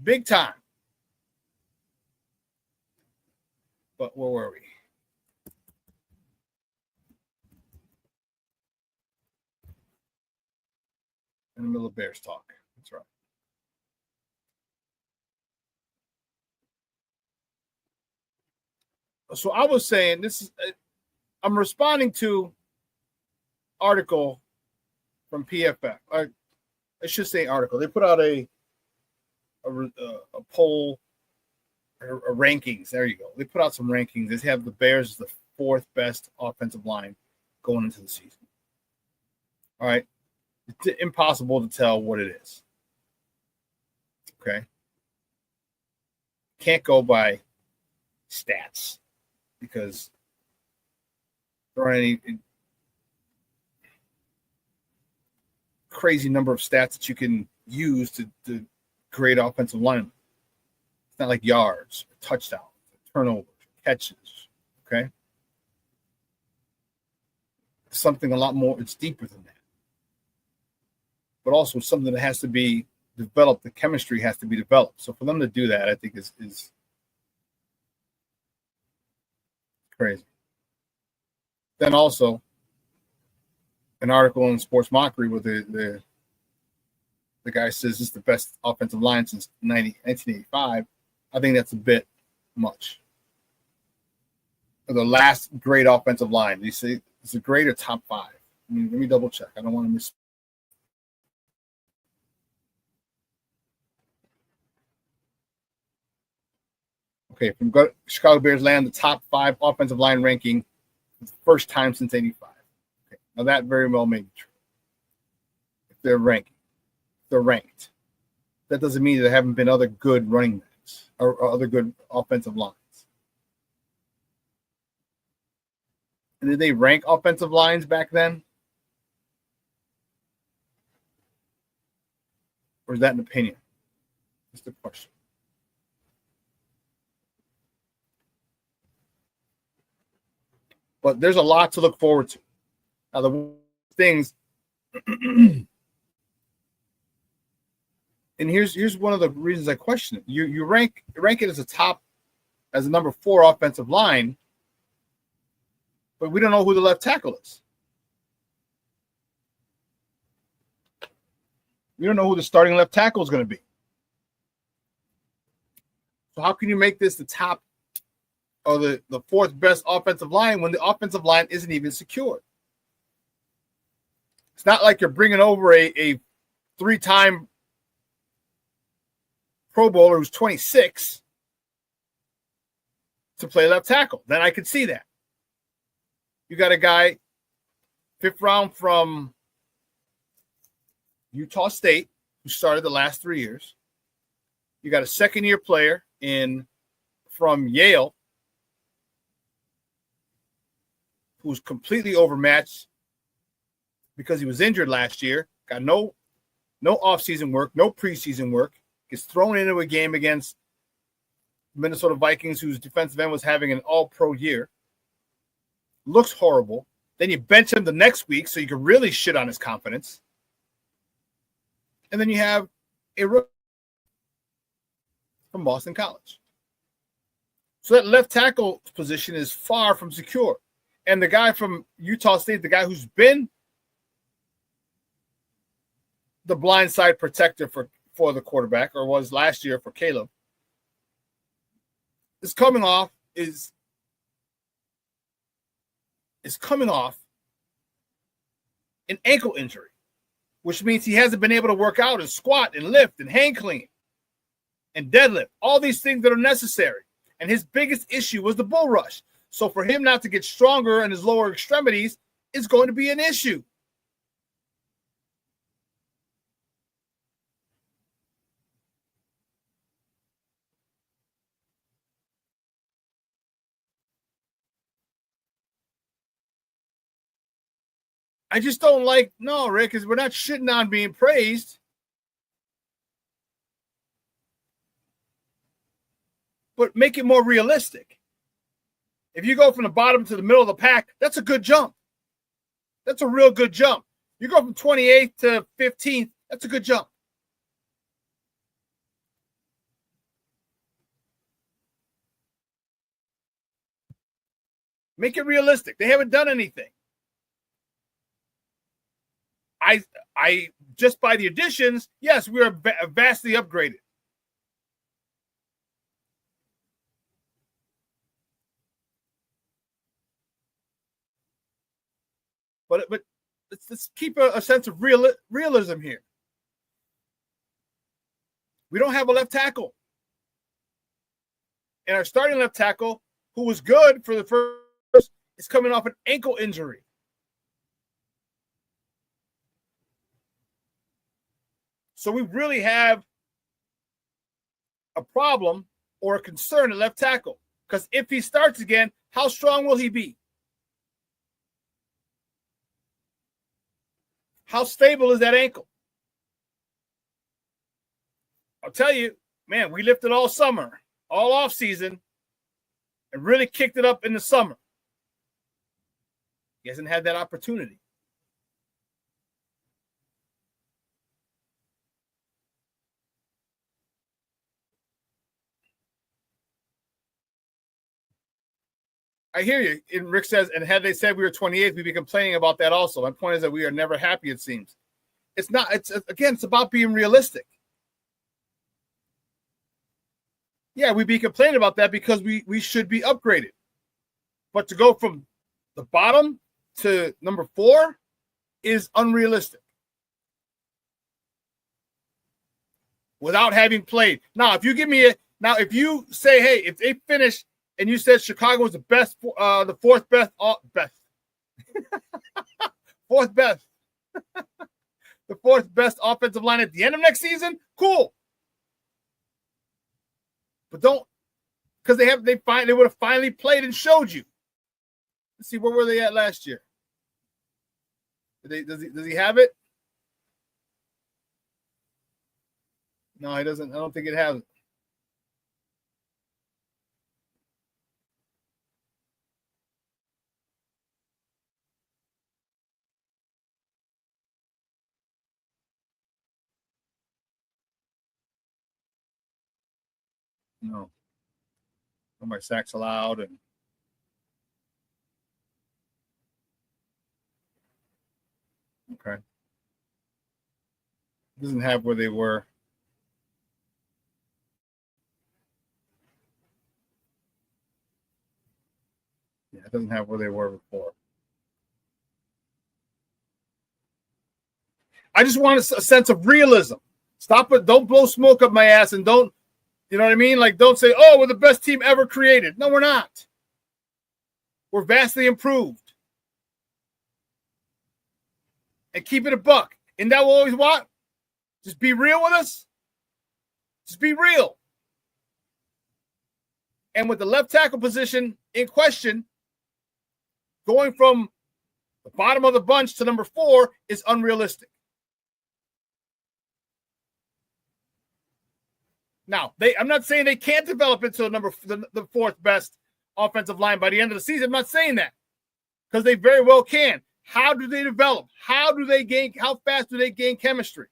Big time. But where were we? In the middle of Bears talk. That's right. So I was saying I'm responding to article from PFF. I should say article. They put out a poll or rankings. There you go. They put out some rankings. They have the Bears as the 4th best offensive line going into the season. All right. It's impossible to tell what it is. Okay. Can't go by stats because there aren't any crazy number of stats that you can use to grade offensive linemen. It's not like yards, touchdowns, turnovers, catches. Okay. Something a lot more, it's deeper than that. But also something that has to be developed. The chemistry has to be developed. So for them to do that, I think is crazy. Then also an article in Sports Mockery where the guy says this is the best offensive line since 1985. I think that's a bit much. The last great offensive line. Do you see it's a great or top 5? I mean, let me double check. I don't want to miss. Okay, from Chicago Bears land the top 5 offensive line ranking for the first time since 85. Okay, now that very well may be true. If they're ranked. That doesn't mean there haven't been other good running backs or other good offensive lines. And did they rank offensive lines back then? Or is that an opinion? That's the question. But there's a lot to look forward to. Now, the things, and here's one of the reasons I question it. You rank it as a number 4 offensive line, but we don't know who the left tackle is. We don't know who the starting left tackle is going to be. So how can you make this the top or the 4th best offensive line when the offensive line isn't even secure? It's not like you're bringing over a 3-time Pro Bowler who's 26 to play left tackle. Then I could see that. You got a guy 5th round from Utah State who started the last 3 years. You got a 2nd-year player from Yale who's completely overmatched because he was injured last year, got no offseason work, no preseason work, gets thrown into a game against Minnesota Vikings, whose defensive end was having an all-pro year, looks horrible. Then you bench him the next week so you can really shit on his confidence. And then you have a rookie from Boston College. So that left tackle position is far from secure. And the guy from Utah State, the guy who's been the blindside protector for the quarterback, or was last year for Caleb, is coming off an ankle injury, which means he hasn't been able to work out and squat and lift and hang clean and deadlift, all these things that are necessary. And his biggest issue was the bull rush. So for him not to get stronger in his lower extremities is going to be an issue. I just don't like, no, Rick, because we're not shitting on being praised. But make it more realistic. If you go from the bottom to the middle of the pack, that's a good jump. That's a real good jump. You go from 28th to 15th, that's a good jump. Make it realistic. They haven't done anything. I just by the additions, yes, we are vastly upgraded. But let's keep a sense of realism here. We don't have a left tackle. And our starting left tackle, who was good for the first, is coming off an ankle injury. So we really have a problem or a concern at left tackle. Because if he starts again, how strong will he be? How stable is that ankle? I'll tell you, man, we lifted all summer, all off season, and really kicked it up in the summer. He hasn't had that opportunity. I hear you. And Rick says, and had they said we were 28th, we'd be complaining about that also. My point is that we are never happy, it seems. It's not, it's about being realistic. Yeah, we'd be complaining about that because we should be upgraded. But to go from the bottom to number 4 is unrealistic. Without having played. Now, if you give me Now, if you say, hey, if they finish and you said Chicago was the best, the fourth best, fourth best, the fourth best offensive line at the end of next season, cool. But don't, because they would have finally played and showed you. Let's see, where were they at last year? Does he have it? No, he doesn't. I don't think it has it. No. No my sacks allowed and okay. Doesn't have where they were. Yeah, it doesn't have where they were before. I just want a sense of realism. Stop it. Don't blow smoke up my ass and don't, you know what I mean? Like, don't say, oh, we're the best team ever created. No, we're not. We're vastly improved. And keep it a buck. And that will always what? Just be real with us. Just be real. And with the left tackle position in question, going from the bottom of the bunch to number 4 is unrealistic. Now, I'm not saying they can't develop into the fourth best offensive line by the end of the season. I'm not saying that, because they very well can. How do they develop? How fast do they gain chemistry?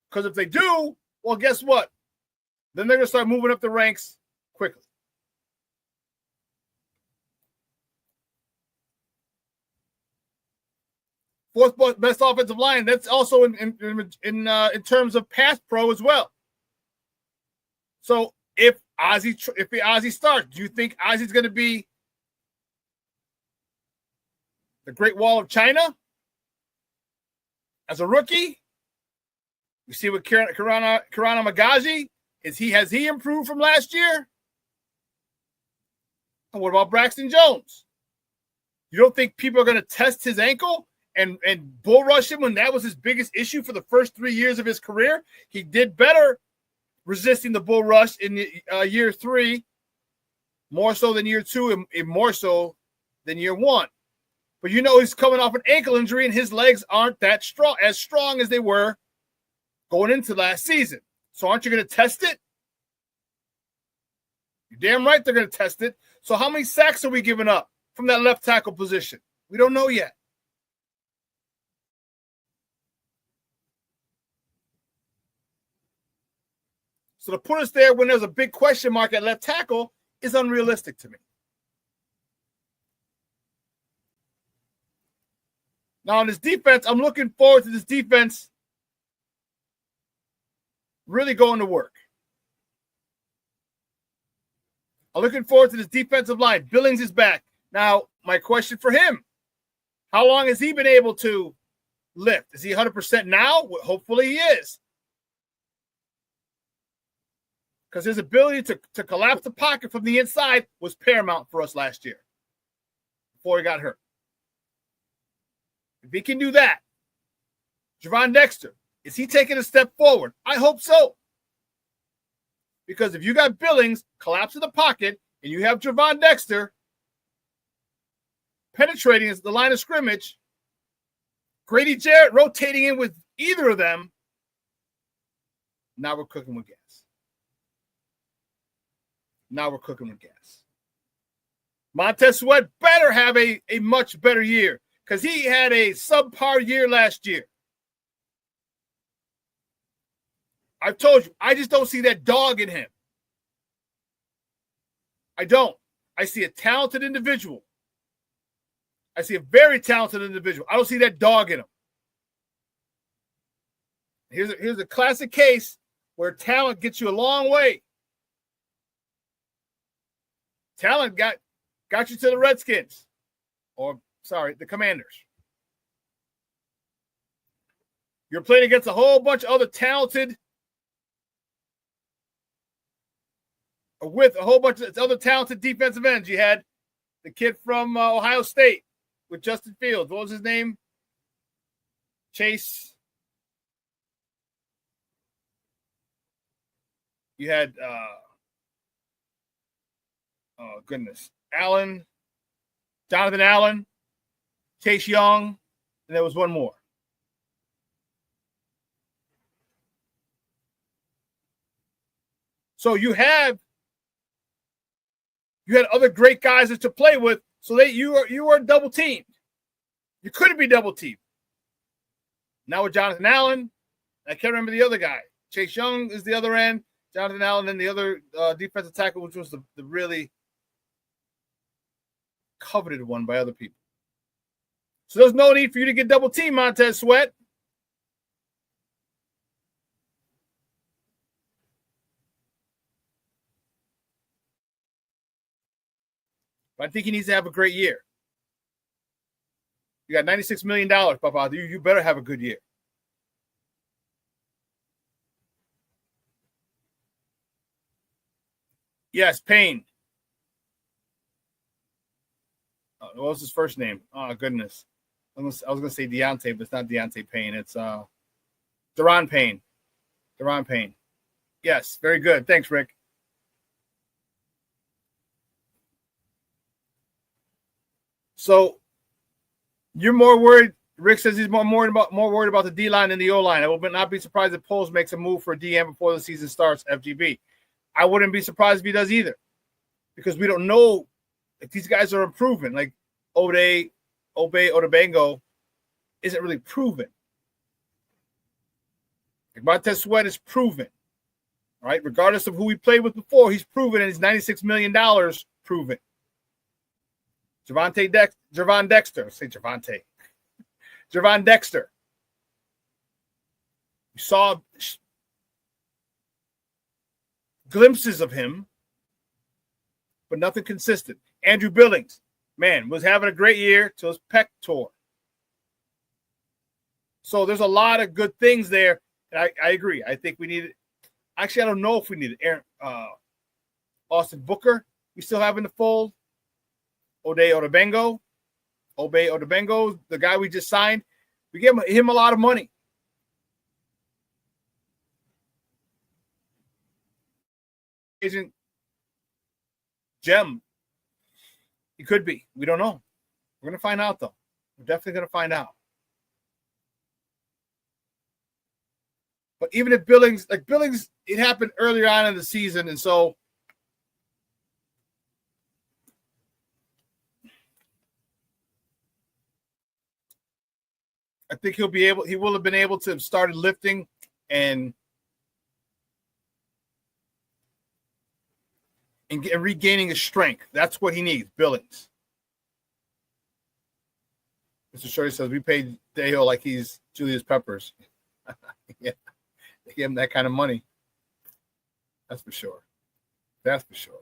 Because if they do, well, guess what? Then they're going to start moving up the ranks quickly. Fourth best offensive line. That's also in terms of pass pro as well. So if Ozzie starts, do you think Ozzie's going to be the Great Wall of China as a rookie? You see what Kirana Magaji has he improved from last year? And what about Braxton Jones? You don't think people are going to test his ankle and bull rush him when that was his biggest issue for the first 3 years of his career? He did better resisting the bull rush in year 3, more so than year 2 and more so than year 1. But you know he's coming off an ankle injury and his legs aren't that strong as they were going into last season. So aren't you going to test it? You're damn right they're going to test it. So how many sacks are we giving up from that left tackle position? We don't know yet. So to put us there when there's a big question mark at left tackle is unrealistic to me. Now on this defense, I'm looking forward to this defense really going to work. I'm looking forward to this defensive line. Billings is back. Now, my question for him, how long has he been able to lift? Is he 100% now? Hopefully he is. Because his ability to collapse the pocket from the inside was paramount for us last year before he got hurt. If he can do that, Gervon Dexter, is he taking a step forward? I hope so. Because if you got Billings collapsing the pocket and you have Gervon Dexter penetrating the line of scrimmage, Grady Jarrett rotating in with either of them, now we're cooking with gas. Now we're cooking with gas. Montez Sweat better have a much better year because he had a subpar year last year. I've told you, I just don't see that dog in him. I don't. I see a talented individual. I see a very talented individual. I don't see that dog in him. Here's a classic case where talent gets you a long way. Talent got you to the Redskins. Or, sorry, the Commanders. You're playing against a whole bunch of other talented, or with a whole bunch of other talented defensive ends. You had the kid from Ohio State with Justin Fields. What was his name? Chase. You had, Jonathan Allen, Chase Young, and there was one more. So you had other great guys to play with, so you were double teamed. You couldn't be double teamed. Now with Jonathan Allen, I can't remember the other guy. Chase Young is the other end. Jonathan Allen and the other defensive tackle, which was the really coveted one by other people. So there's no need for you to get double teamed, Montez Sweat. But I think he needs to have a great year. You got $96 million, Papa. You better have a good year. Yes, Payne. What was his first name? Oh, goodness. I was going to say Deontay, but it's not Deontay Payne. It's Deron Payne. Deron Payne. Yes, very good. Thanks, Rick. So you're more worried. Rick says he's more worried about the D-line than the O-line. I will not be surprised if Poles makes a move for a DM before the season starts, FGB. I wouldn't be surprised if he does either, because we don't know if these guys are improving. Like Odebango isn't really proven. Like Montez Sweat is proven, right? Regardless of who he played with before, he's proven, and he's $96 million proven. Gervon Dexter. Say Gervonta. Gervon Dexter. You saw glimpses of him, but nothing consistent. Andrew Billings, man, was having a great year till his pec tore. So there's a lot of good things there. And I agree. I think we need – actually, I don't know if we need Austin Booker we still have in the fold. Odebango, the guy we just signed. We gave him a lot of money. Agent gem. He could be. We don't know. We're going to find out, though. We're definitely going to find out. But even if Billings, it happened earlier on in the season, and so I think he will have been able to have started lifting and regaining his strength. That's what he needs, Billings. Mr. Shorty says, we paid Dejo like he's Julius Peppers. Yeah, they gave him that kind of money. That's for sure. That's for sure.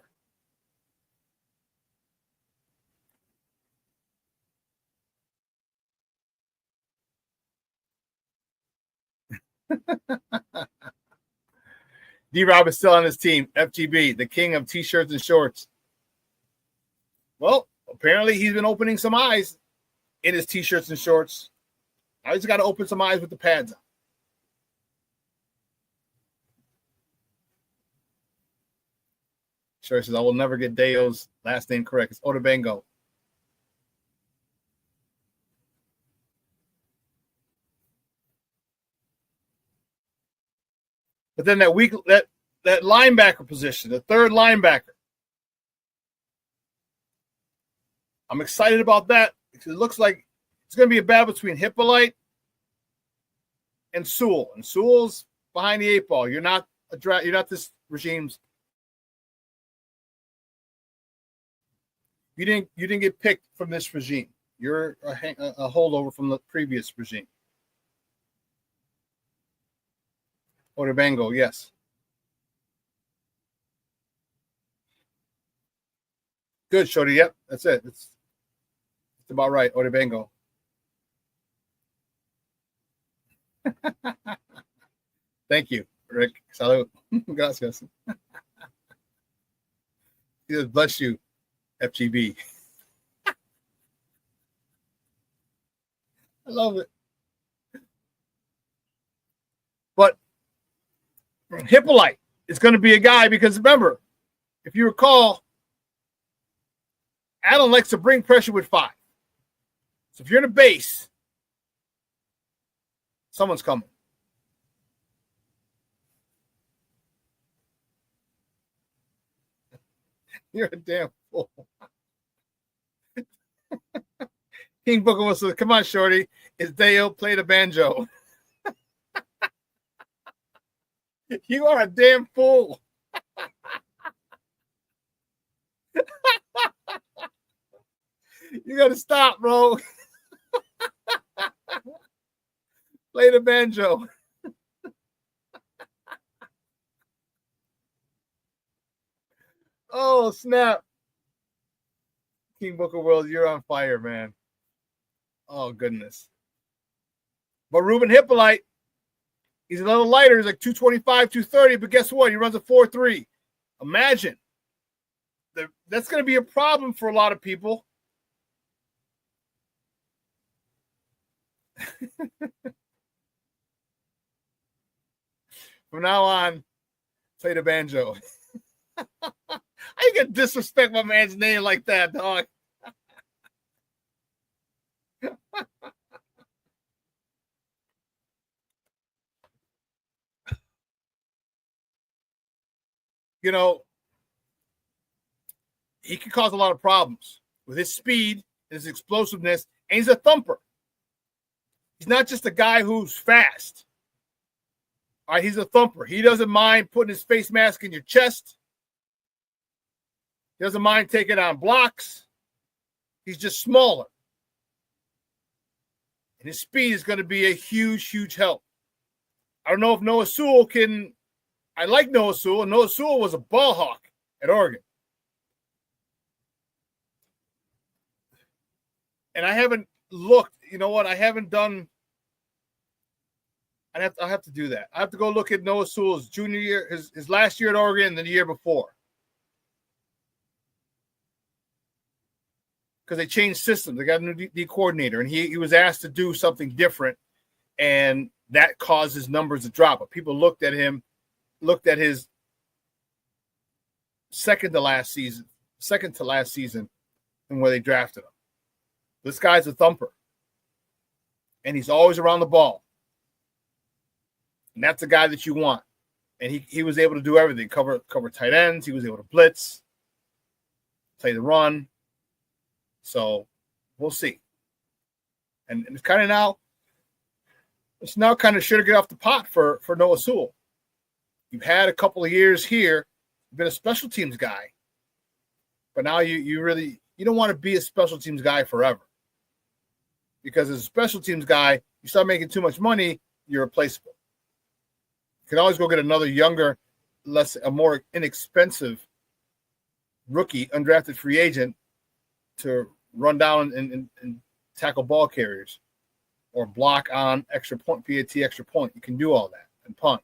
D-Rob is still on his team. FGB, the king of T-shirts and shorts. Well, apparently he's been opening some eyes in his T-shirts and shorts. I just got to open some eyes with the pads on. Sure says, I will never get Deo's last name correct. It's Odebango. But then that linebacker position, the third linebacker, I'm excited about that because it looks like it's going to be a battle between Hippolyte and Sewell. And Sewell's behind the eight ball. You're not this regime's. You didn't get picked from this regime. You're a holdover from the previous regime. Odebango, yes. Good, Shorty. Yep, that's it. It's about right. Odebango. Thank you, Rick. Salud. Gracias. He says, bless you, FGB. I love it. But Hippolyte is going to be a guy because remember, if you recall, Allen likes to bring pressure with 5. So if you're in a base, someone's coming. You're a damn fool. King Booker will say, come on, Shorty. It's Dale, play the banjo. You are a damn fool. You got to stop, bro. Play the banjo. Oh, snap. King Booker World, you're on fire, man. Oh, goodness. But Ruben Hippolyte, he's a little lighter. He's like 225, 230, but guess what? He runs a 4.3. Imagine. That's going to be a problem for a lot of people. From now on, play the banjo. How you can disrespect my man's name like that, dog? You know, he can cause a lot of problems with his speed, his explosiveness, and he's a thumper. He's not just a guy who's fast. All right, he's a thumper. He doesn't mind putting his face mask in your chest. He doesn't mind taking on blocks. He's just smaller. And his speed is going to be a huge, huge help. I don't know if Noah Sewell can. I like Noah Sewell. Noah Sewell was a ball hawk at Oregon. And I haven't looked. You know what? I haven't done. I'll have to do that. I have to go look at Noah Sewell's junior year, his last year at Oregon, and then the year before. Because they changed systems. They got a new D coordinator, and he was asked to do something different, and that caused his numbers to drop. But people looked at his second to last season, and where they drafted him. This guy's a thumper, and he's always around the ball. And that's the guy that you want. And he was able to do everything, cover tight ends. He was able to blitz, play the run. So we'll see. And it's kind of now kind of sure to get off the pot for Noah Sewell. You've had a couple of years here, you've been a special teams guy, but now you don't want to be a special teams guy forever. Because as a special teams guy, you start making too much money, you're replaceable. You can always go get another younger, a more inexpensive rookie, undrafted free agent to run down and tackle ball carriers or block on extra point, PAT extra point. You can do all that and punt.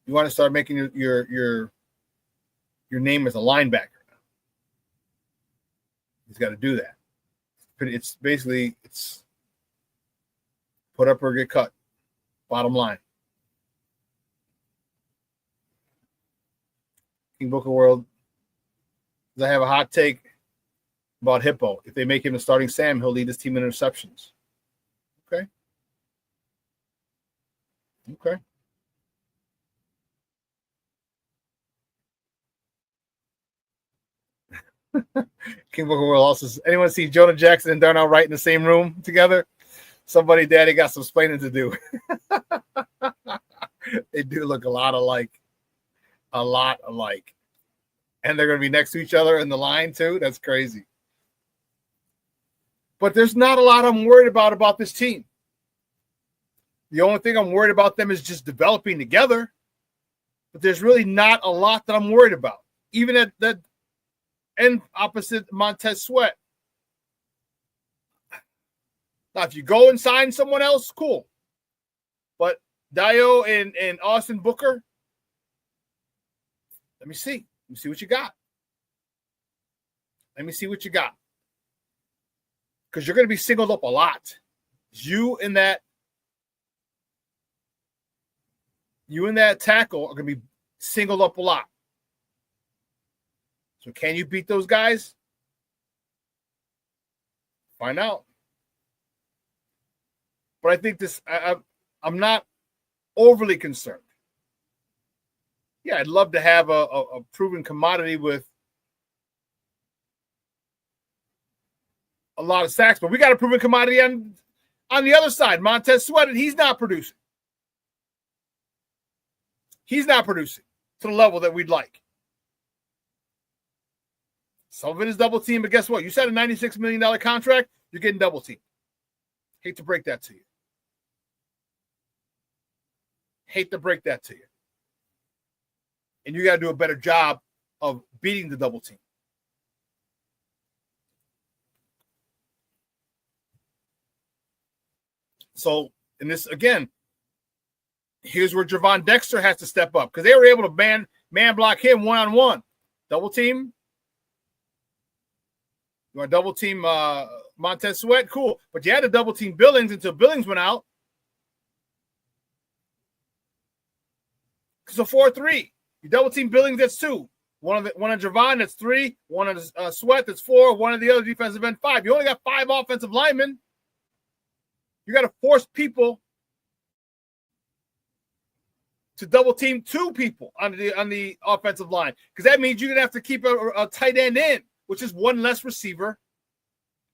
You want to start making your name as a linebacker now. He's got to do that. It's basically put up or get cut. Bottom line. King Booker World. I have a hot take about Hippo. If they make him the starting Sam, he'll lead his team in interceptions. Okay. King Booker World also says, anyone see JonahJackson and Darnell Wright in the same room together? Somebody, daddy, got some explaining to do. They do look a lot alike. And they're going to be next to each other in the line, too. That's crazy. But there's not a lot I'm worried about this team. The only thing I'm worried about them is just developing together. But there's really not a lot that I'm worried about. Even at that end opposite Montez Sweat. Now, if you go and sign someone else, cool. But Dio and Austin Booker, let me see. Let me see what you got. Let me see what you got. Because you're going to be singled up a lot. You and that tackle are going to be singled up a lot. So can you beat those guys? Find out. But I think I'm not overly concerned. Yeah, I'd love to have a proven commodity with a lot of sacks, but we got a proven commodity on the other side. Montez Sweat, and he's not producing. He's not producing to the level that we'd like. Some of it is double team, but guess what? You said a $96 million contract, you're getting double team. Hate to break that to you. Hate to break that to you. And you got to do a better job of beating the double team. So, and this, again, here's where Gervon Dexter has to step up because they were able to man block him one-on-one. Double team. You want to double team Montez Sweat? Cool. But you had to double team Billings until Billings went out. So 4-3. You double team Billings, that's 2. One on Gervon, that's 3. One on Sweat, that's 4. One of the other defensive end, 5. You only got 5 offensive linemen. You got to force people to double team 2 people on the offensive line because that means you're gonna have to keep a tight end in, which is one less receiver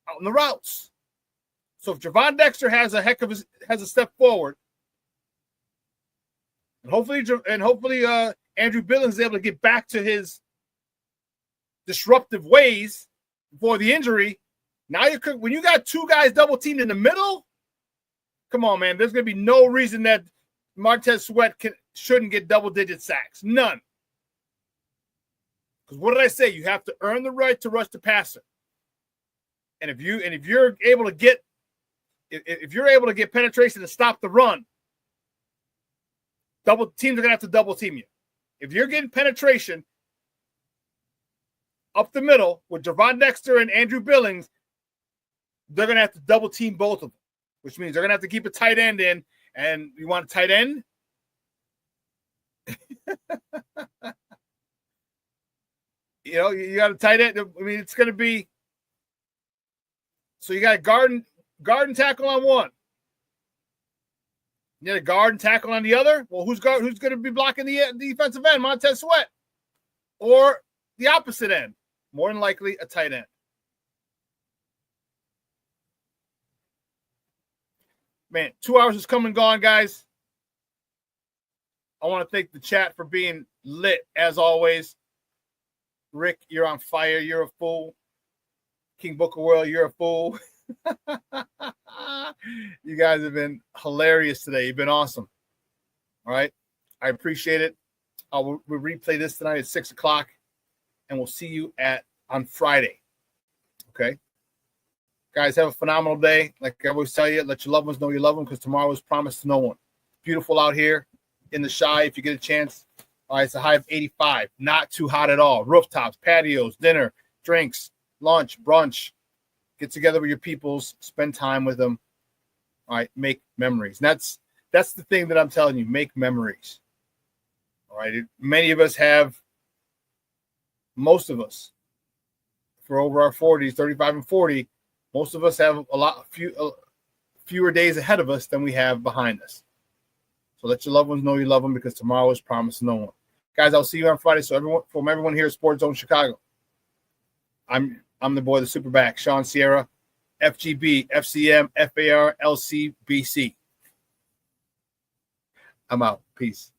out in the routes. So if Gervon Dexter has a step forward, and hopefully Andrew Billings is able to get back to his disruptive ways before the injury. Now when you got 2 guys double teamed in the middle, come on, man. There's going to be no reason that Montez Sweat shouldn't get double-digit sacks. None. Because what did I say? You have to earn the right to rush the passer. And if you're able to get penetration to stop the run, teams are going to have to double team you. If you're getting penetration up the middle with Gervon Dexter and Andrew Billings, they're going to have to double team both of them, which means they're going to have to keep a tight end in. And you want a tight end? You got a tight end. I mean, it's going to be. So you got a guard and tackle on one. You got a guard and tackle on the other. Well, who's going to be blocking the defensive end? Montez Sweat, or the opposite end? More than likely, a tight end. Man, 2 hours has come and gone, guys. I want to thank the chat for being lit, as always. Rick, you're on fire. You're a fool. King Booker World, you're a fool. You guys have been hilarious today. You've been awesome. All right. I appreciate it. We'll replay this tonight at 6 o'clock, and we'll see you on Friday. Okay. Guys, have a phenomenal day. Like I always tell you, let your loved ones know you love them because tomorrow is promised to no one. Beautiful out here in the Shy if you get a chance. All right, it's a high of 85. Not too hot at all. Rooftops, patios, dinner, drinks, lunch, brunch. Get together with your peoples. Spend time with them. All right, make memories. And that's the thing that I'm telling you. Make memories. All right, many of us have, most of us, for over our 40s, 35 and 40, most of us have fewer days ahead of us than we have behind us. So let your loved ones know you love them because tomorrow is promised to no one. Guys, I'll see you on Friday. So everyone here at Sports Zone Chicago, I'm the boy, the SuperBack, Shawn Sierra, FGB, FCM, FAR, LC, BC. I'm out. Peace.